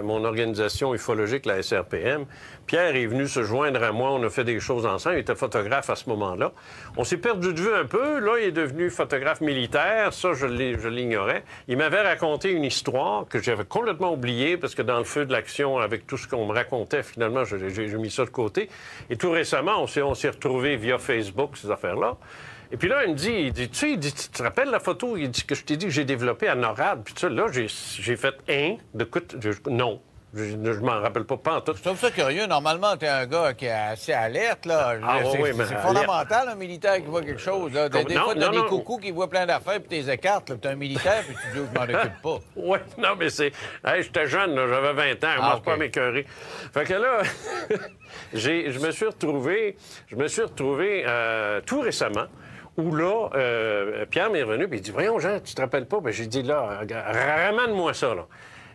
mon organisation ufologique, la SRPM, Pierre est venu se joindre à moi. On a fait des choses ensemble. Il était photographe à ce moment-là. On s'est perdu de vue un peu. Là, il est devenu photographe militaire. Ça, je l'ignorais. Il m'avait raconté une histoire que j'avais complètement oubliée parce que dans le feu de l'action, avec tout ce qu'on me racontait, finalement, j'ai mis ça de côté. Et tout récemment, on s'est retrouvés via Facebook, ces affaires-là. Et puis là, il me dit, tu te rappelles la photo que je t'ai dit que j'ai développée à NORAD? Puis ça, là, j'ai fait non. Je m'en rappelle pas en tout. Je trouve ça curieux. Normalement, tu es un gars qui est assez alerte, là. C'est fondamental, un militaire qui voit quelque chose. Là. Des fois, tu as des coucous qui voient plein d'affaires, puis tu les écartes. Tu es un militaire, puis tu dis, je m'en occupe pas. Oui, non, mais c'est... Hey, j'étais jeune, j'avais 20 ans, moi, pas à m'écœurer. Fait que là, je me suis retrouvé tout récemment où là, Pierre m'est revenu, puis il dit, voyons, Jean, tu te rappelles pas? Ben, j'ai dit, là, ramène-moi ça, là.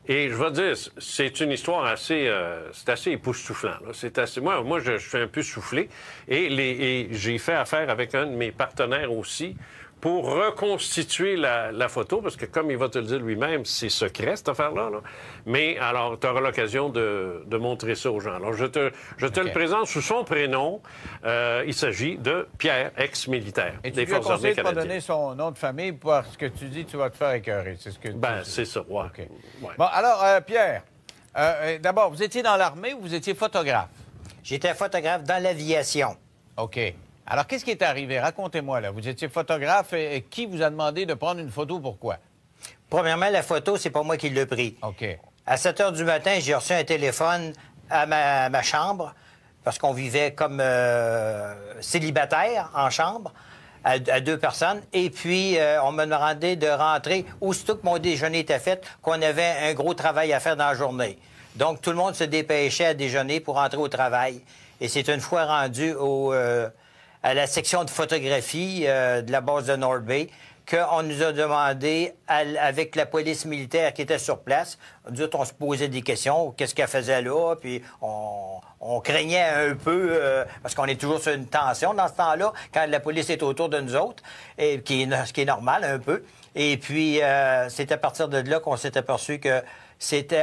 Et je vais dire, c'est une histoire assez, c'est assez époustouflant. Là. C'est assez, moi, je suis un peu soufflé. Et j'ai fait affaire avec un de mes partenaires aussi pour reconstituer la photo, parce que comme il va te le dire lui-même, c'est secret, cette affaire-là. Là. Mais alors, tu auras l'occasion de montrer ça aux gens. Alors, je te le présente sous son prénom. Il s'agit de Pierre, ex-militaire des Forces armées canadiennes. Et tu lui as conseillé de pas donner son nom de famille parce que tu dis que tu vas te faire écœurer. C'est ce que c'est ça, ouais. Okay. Ouais. Bon, alors, Pierre, d'abord, vous étiez dans l'armée ou vous étiez photographe? J'étais photographe dans l'aviation. OK. Alors, qu'est-ce qui est arrivé? Racontez-moi, là. Vous étiez photographe et qui vous a demandé de prendre une photo? Pourquoi? Premièrement, la photo, c'est pas moi qui l'ai pris. OK. À 7 h du matin, j'ai reçu un téléphone à ma chambre, parce qu'on vivait comme célibataire en chambre, à 2 personnes. Et puis, on m'a demandé de rentrer aussitôt que mon déjeuner était fait, qu'on avait un gros travail à faire dans la journée. Donc, tout le monde se dépêchait à déjeuner pour rentrer au travail. Et c'est une fois rendu à la section de photographie de la base de North Bay qu'on nous a demandé, avec la police militaire qui était sur place, on se posait des questions, qu'est-ce qu'elle faisait là, puis on craignait un peu, parce qu'on est toujours sur une tension dans ce temps-là, quand la police est autour de nous autres, ce qui est normal un peu. Et puis, c'est à partir de là qu'on s'est aperçu que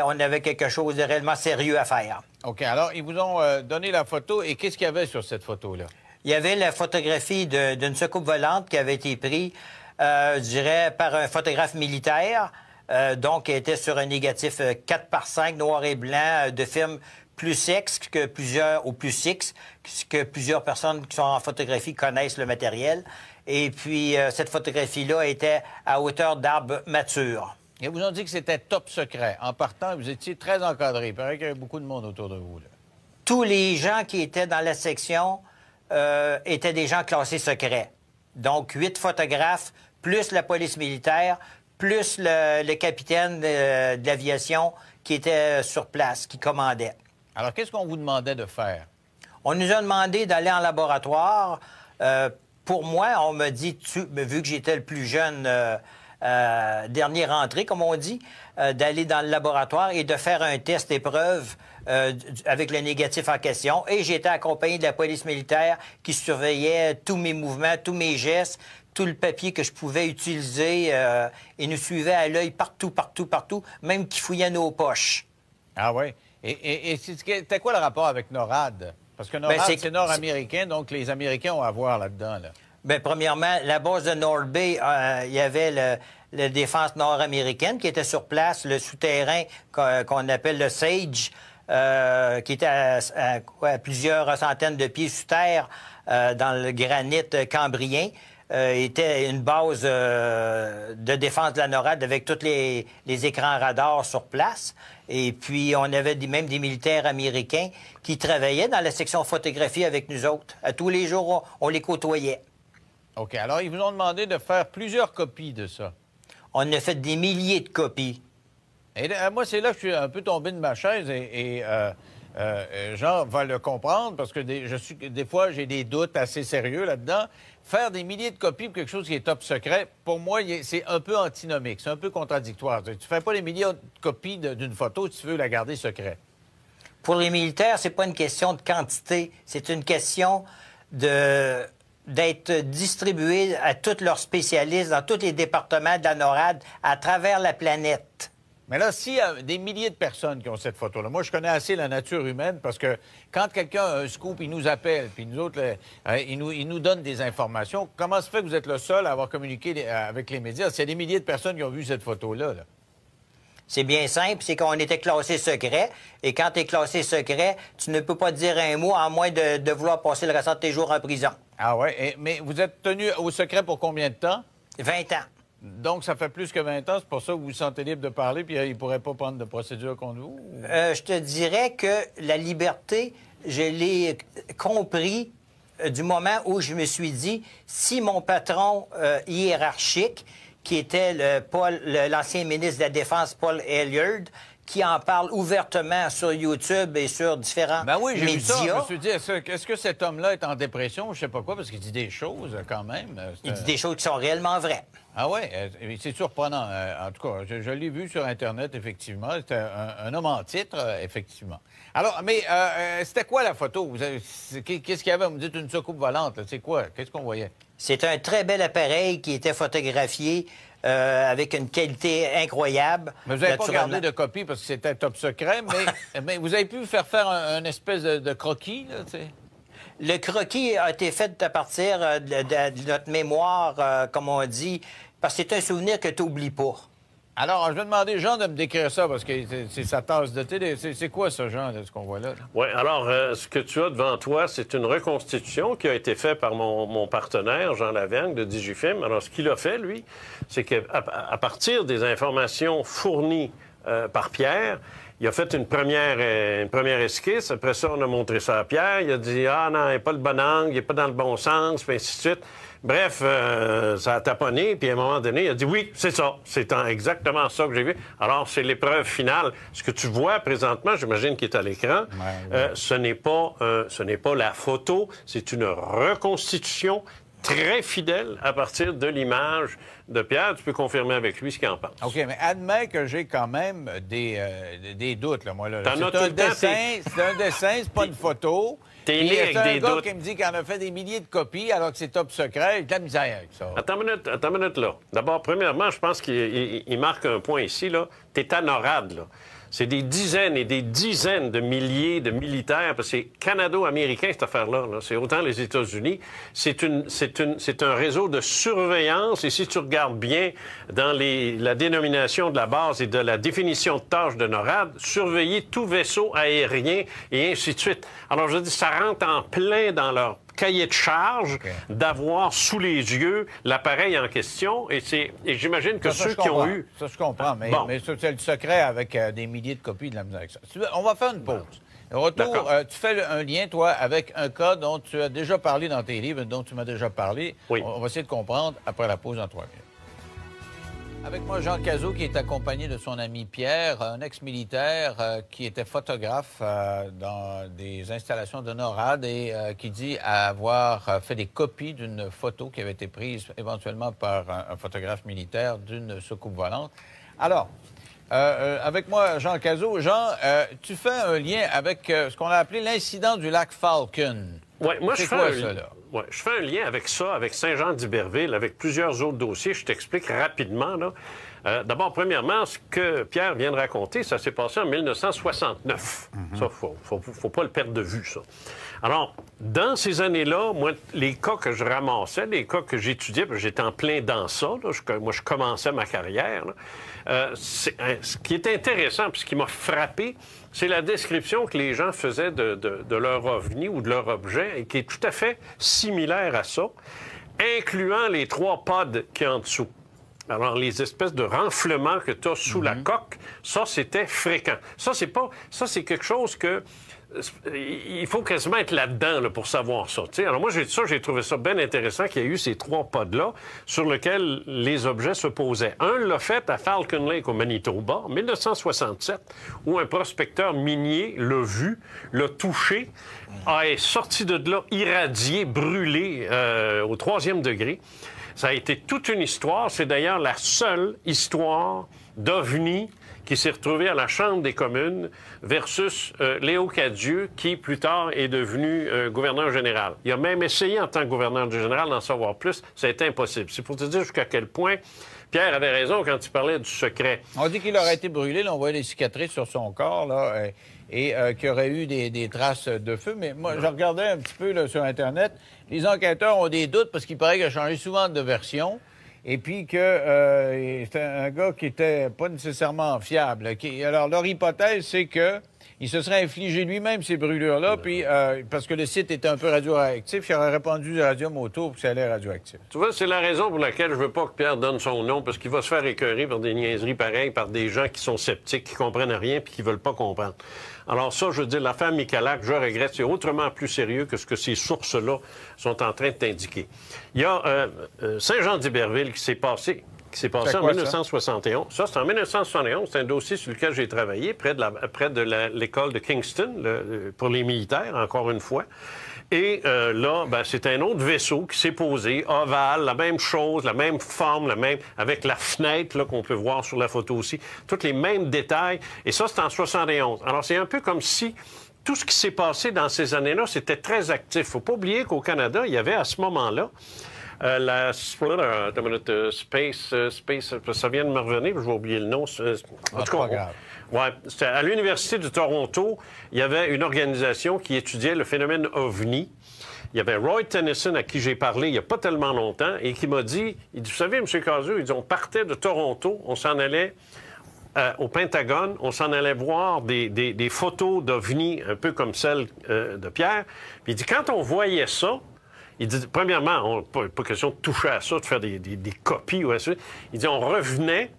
on avait quelque chose de réellement sérieux à faire. OK. Alors, ils vous ont donné la photo, et qu'est-ce qu'il y avait sur cette photo-là? Il y avait la photographie d'une soucoupe volante qui avait été prise, je dirais, par un photographe militaire, donc qui était sur un négatif 4x5 noir et blanc de film plus X que plusieurs personnes qui sont en photographie connaissent le matériel. Et puis, cette photographie-là était à hauteur d'arbre mature. Et vous ont dit que c'était top secret. En partant, vous étiez très encadré. Il paraît qu'il y avait beaucoup de monde autour de vous. Là. Tous les gens qui étaient dans la section étaient des gens classés secrets. Donc, 8 photographes, plus la police militaire, plus le capitaine de l'aviation qui était sur place, qui commandait. Alors, qu'est-ce qu'on vous demandait de faire? On nous a demandé d'aller en laboratoire. Pour moi, on m'a dit, vu que j'étais le plus jeune dernier rentré, comme on dit, d'aller dans le laboratoire et de faire un test épreuve avec le négatif en question. Et j'étais accompagné de la police militaire qui surveillait tous mes mouvements, tous mes gestes, tout le papier que je pouvais utiliser et nous suivait à l'œil partout, même qui fouillait nos poches. Ah oui? Et c'était quoi le rapport avec NORAD? Parce que NORAD, c'est nord-américain, donc les Américains ont à voir là-dedans. Là. Bien, premièrement, la base de North Bay, il y avait la défense nord-américaine qui était sur place, le souterrain qu'on appelle le Sage, qui était à plusieurs centaines de pieds sous terre dans le granit cambrien. Était une base de défense de la NORAD avec tous les écrans radars sur place. Et puis, on avait même des militaires américains qui travaillaient dans la section photographie avec nous autres. À tous les jours, on les côtoyait. OK. Alors, ils vous ont demandé de faire plusieurs copies de ça. On a fait des milliers de copies. Et moi, c'est là que je suis un peu tombé de ma chaise et Jean va le comprendre parce que des fois, j'ai des doutes assez sérieux là-dedans. Faire des milliers de copies pour quelque chose qui est top secret, pour moi, c'est un peu antinomique, c'est un peu contradictoire. Tu ne fais pas des milliers de copies d'une photo si tu veux la garder secrète. Pour les militaires, c'est pas une question de quantité, c'est une question d'être distribué à tous leurs spécialistes dans tous les départements de la NORAD à travers la planète. Mais là, s'il y a des milliers de personnes qui ont cette photo-là, moi, je connais assez la nature humaine parce que quand quelqu'un a un scoop, il nous appelle, puis nous autres, il nous donne des informations. Comment se fait que vous êtes le seul à avoir communiqué avec les médias? S'il y a des milliers de personnes qui ont vu cette photo-là, là. C'est bien simple, c'est qu'on était classé secret. Et quand tu es classé secret, tu ne peux pas dire un mot à moins de vouloir passer le restant de tes jours en prison. Ah ouais? Mais vous êtes tenu au secret pour combien de temps? 20 ans. Donc, ça fait plus que 20 ans, c'est pour ça que vous vous sentez libre de parler, puis il ne pourrait pas prendre de procédure contre vous? Je te dirais que la liberté, je l'ai compris du moment où je me suis dit, si mon patron hiérarchique, qui était l'ancien ministre de la Défense, Paul Hilliard, qui en parle ouvertement sur YouTube et sur différents médias. Ben oui, j'ai vu ça. Je me suis dit, est-ce que cet homme-là est en dépression? Je sais pas quoi, parce qu'il dit des choses, quand même. Il dit des choses qui sont réellement vraies. Ah oui? C'est surprenant. En tout cas, je l'ai vu sur Internet, effectivement. C'était un homme en titre, effectivement. Alors, mais c'était quoi la photo? Qu'est-ce qu'il y avait? Vous me dites une soucoupe volante. C'est quoi? Qu'est-ce qu'on voyait? C'est un très bel appareil qui était photographié avec une qualité incroyable. Mais vous n'avez pas gardé de copie parce que c'était top secret, mais vous avez pu faire un espèce de croquis, là, tu sais? Le croquis a été fait à partir de notre mémoire, comme on dit, parce que c'est un souvenir que tu n'oublies pas. Alors, je vais demander, Jean, de me décrire ça, parce que c'est sa tasse de thé. C'est quoi, ça, Jean, ce qu'on voit là? Oui, alors, ce que tu as devant toi, c'est une reconstitution qui a été faite par mon partenaire, Jean Lavergne, de Digifilm. Alors, ce qu'il a fait, lui, c'est qu'à partir des informations fournies par Pierre, il a fait une première esquisse. Après ça, on a montré ça à Pierre. Il a dit « Ah non, il n'est pas le bon angle, il n'est pas dans le bon sens », puis ainsi de suite. Bref, ça a taponné, puis à un moment donné, il a dit « Oui, c'est ça. C'est exactement ça que j'ai vu. » Alors, c'est l'épreuve finale. Ce que tu vois présentement, j'imagine qu'il est à l'écran, ce n'est pas la photo, c'est une reconstitution très fidèle à partir de l'image de Pierre. Tu peux confirmer avec lui ce qu'il en pense. OK, mais admets que j'ai quand même des doutes, là, moi. Là. C'est un dessin, c'est pas une photo. T'es né avec des doutes. Un gars qui me dit qu'il en a fait des milliers de copies alors que c'est top secret. Il a de la misère avec ça. Attends une minute, là. D'abord, premièrement, je pense qu'il marque un point ici, là. T'es à NORAD, là. C'est des dizaines et des dizaines de milliers de militaires, parce que c'est canado-américain, cette affaire-là. Là. C'est autant les États-Unis. C'est un réseau de surveillance. Et si tu regardes bien dans la dénomination de la base et de la définition de tâches de NORAD, surveiller tout vaisseau aérien et ainsi de suite. Alors, je dis, ça rentre en plein dans leur cahier de charge d'avoir sous les yeux l'appareil en question. Et j'imagine que ceux qui ont eu... Ça, je comprends, mais c'est le secret avec des milliers de copies de la musique. On va faire une pause. Au retour, tu fais un lien, toi, avec un cas dont tu as déjà parlé dans tes livres, dont tu m'as déjà parlé. Oui. On va essayer de comprendre après la pause en 3 minutes. Avec moi, Jean Cazot, qui est accompagné de son ami Pierre, un ex-militaire qui était photographe dans des installations de NORAD et qui dit avoir fait des copies d'une photo qui avait été prise éventuellement par un photographe militaire d'une soucoupe volante. Alors, avec moi, Jean Cazot. Jean, tu fais un lien avec ce qu'on a appelé l'incident du lac Falcon. Oui, moi, je fais un lien avec ça, avec Saint-Jean-d'Iberville, avec plusieurs autres dossiers. Je t'explique rapidement, là. D'abord, premièrement, ce que Pierre vient de raconter, ça s'est passé en 1969. Ça, faut pas le perdre de vue, ça. Alors, dans ces années-là, moi, les cas que je ramassais, les cas que j'étudiais, parce que j'étais en plein dans ça, là, moi, je commençais ma carrière, là, ce qui est intéressant, puis ce qui m'a frappé, c'est la description que les gens faisaient de leur ovni ou de leur objet, et qui est tout à fait similaire à ça, incluant les 3 pods qu'il y a en dessous. Alors, les espèces de renflements que tu as sous la coque, ça, c'était fréquent. Ça, c'est quelque chose que... Il faut quasiment être là-dedans là, pour savoir ça. T'sais. Alors moi, j'ai trouvé ça bien intéressant qu'il y ait eu ces 3 pods-là sur lesquels les objets se posaient. Un l'a fait à Falcon Lake, au Manitoba, en 1967, où un prospecteur minier l'a vu, l'a touché, est sorti de là irradié, brûlé au 3e degré. Ça a été toute une histoire. C'est d'ailleurs la seule histoire d'OVNI qui s'est retrouvé à la Chambre des communes versus Léo Cadieux, qui, plus tard, est devenu gouverneur général. Il a même essayé, en tant que gouverneur général, d'en savoir plus. Ça a été impossible. C'est pour te dire jusqu'à quel point Pierre avait raison quand il parlait du secret. On dit qu'il aurait été brûlé. Là, on voit les cicatrices sur son corps, là, et qu'il y aurait eu des traces de feu. Mais moi, je regardais un petit peu là, sur Internet. Les enquêteurs ont des doutes parce qu'il paraît qu'il a changé souvent de version. Et puis que c'était un gars qui était pas nécessairement fiable. Alors, leur hypothèse, c'est que il se serait infligé lui-même ces brûlures-là, puis parce que le site était un peu radioactif, il aurait répandu du radium autour pour que ça allait radioactif. Tu vois, c'est la raison pour laquelle je veux pas que Pierre donne son nom, parce qu'il va se faire écœurer par des niaiseries pareilles, par des gens qui sont sceptiques, qui comprennent rien, puis qui veulent pas comprendre. Alors ça, je veux dire, l'affaire Michalak, je regrette, c'est autrement plus sérieux que ce que ces sources-là sont en train de t'indiquer. Il y a Saint-Jean-d'Iberville qui s'est passé en 1971. Ça, c'est en 1971. C'est un dossier sur lequel j'ai travaillé, près de l'école de Kingston, pour les militaires, encore une fois. Et là, c'est un autre vaisseau qui s'est posé, ovale, la même chose, la même forme, avec la fenêtre qu'on peut voir sur la photo aussi, tous les mêmes détails. Et ça, c'est en 71. Alors, c'est un peu comme si tout ce qui s'est passé dans ces années-là, c'était très actif. Faut pas oublier qu'au Canada, il y avait à ce moment-là Space, ça vient de me revenir, je vais oublier le nom. En tout cas, c'était à l'Université de Toronto, il y avait une organisation qui étudiait le phénomène OVNI. Il y avait Roy Tennyson, à qui j'ai parlé il n'y a pas tellement longtemps, et qui m'a dit, vous savez, M. Cazeux, on partait de Toronto, on s'en allait au Pentagone, on s'en allait voir des photos d'OVNI, un peu comme celle de Pierre. Puis il dit, quand on voyait ça, il dit, premièrement, pas question de toucher à ça, de faire des copies ou ainsi. Il dit, on revenait,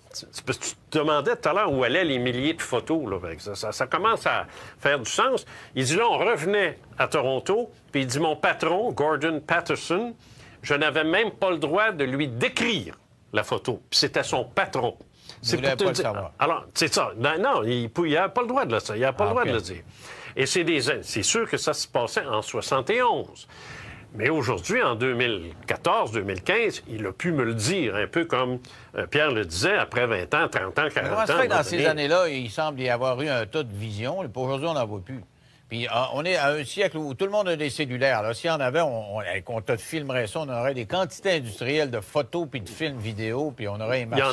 parce que tu te demandais tout à l'heure où allaient les milliers de photos. Là, ça commence à faire du sens. Il dit, là, on revenait à Toronto, puis il dit, mon patron, Gordon Patterson, je n'avais même pas le droit de lui décrire la photo. Puis c'était son patron. C'est pour te pas dire. Le savoir. Alors, c'est ça. Non, il n'a pas le droit de le dire. Il n'a pas le droit de le dire. Et c'est sûr que ça se passait en 71. Mais aujourd'hui, en 2014-2015, il a pu me le dire, un peu comme Pierre le disait, après 20 ans, 30 ans, 40 ans. Comment ça fait que dans ces années-là, il semble y avoir eu un tas de vision, et aujourd'hui, on n'en voit plus? Puis on est à un siècle où tout le monde a des cellulaires. Là, s'il y en avait, on te filmerait ça, on aurait des quantités industrielles de photos puis de films vidéo, puis on aurait un marché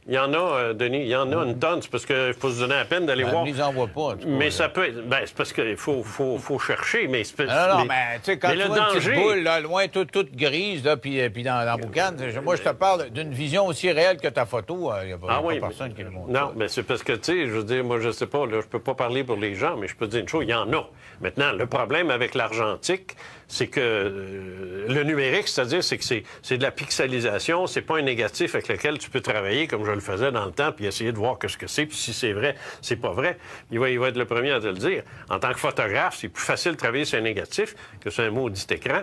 Il y en a, Denis, il y en a une tonne. C'est parce qu'il faut se donner la peine d'aller voir. On ne les envoie pas. Mais ça peut être... c'est parce qu'il faut chercher, mais... Non, mais tu sais, quand tu vois une petite boule, là, loin, toute grise, là, puis dans la boucane, moi, je te parle d'une vision aussi réelle que ta photo. Il n'y a pas personne qui le montre. Non, mais c'est parce que, tu sais, je veux dire, moi, je sais pas, là, je peux pas parler pour les gens, mais je peux dire une chose, il y en a. Maintenant, le problème avec l'argentique, c'est que le numérique, c'est-à-dire, c'est que c'est de la pixelisation, c'est pas un négatif avec lequel tu peux travailler comme je le faisais dans le temps, puis essayer de voir ce que c'est, puis si c'est vrai, c'est pas vrai. Il va être le premier à te le dire. En tant que photographe, c'est plus facile de travailler sur un négatif que sur un maudit écran,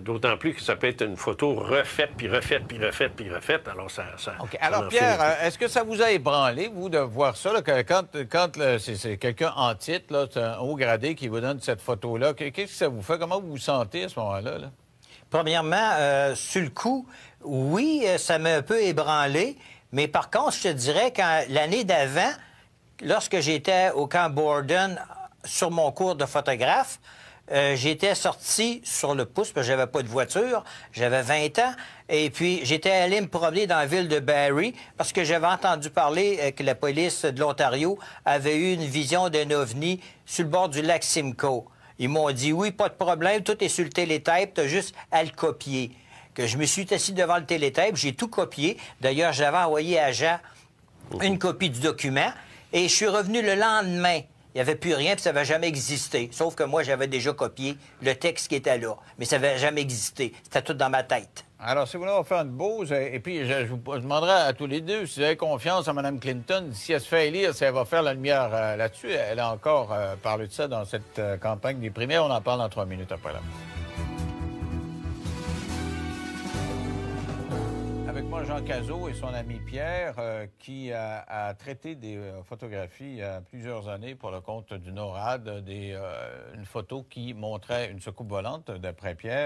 d'autant plus que ça peut être une photo refaite, puis refaite, puis refaite, puis refaite. Alors, ça OK. Alors, Pierre, est-ce que ça vous a ébranlé, vous, de voir ça, là, que quand c'est quelqu'un en titre, là, c'est un haut gradé qui vous donne cette photo-là, qu'est-ce que ça vous fait? Comment vous vous sentez à ce moment-là? Là? Premièrement, sur le coup, oui, ça m'a un peu ébranlé, mais par contre, je te dirais qu'l'année d'avant, lorsque j'étais au camp Borden sur mon cours de photographe, j'étais sorti sur le pouce, parce que j'avais pas de voiture, j'avais 20 ans, et puis j'étais allé me promener dans la ville de Barrie, parce que j'avais entendu parler que la police de l'Ontario avait eu une vision d'un ovni sur le bord du lac Simcoe. Ils m'ont dit, oui, pas de problème, tout est sur le télétape, t'as juste à le copier. Que je me suis assis devant le télétape, j'ai tout copié. D'ailleurs, j'avais envoyé à Jean une copie du document, et je suis revenu le lendemain. Il n'y avait plus rien, puis ça n'avait jamais existé. Sauf que moi, j'avais déjà copié le texte qui était là. Mais ça n'avait jamais existé. C'était tout dans ma tête. Alors, si vous voulez, on va faire une pause. Et puis, je vous demanderai à tous les deux si vous avez confiance en Mme Clinton. Si elle se fait élire, si elle va faire la lumière là-dessus. Elle a encore parlé de ça dans cette campagne des primaires. On en parle dans 3 minutes après la pause. Avec moi, Jean Cazot et son ami Pierre, qui a traité des photographies il y a plusieurs années pour le compte du NORAD, une photo qui montrait une soucoupe volante, d'après Pierre.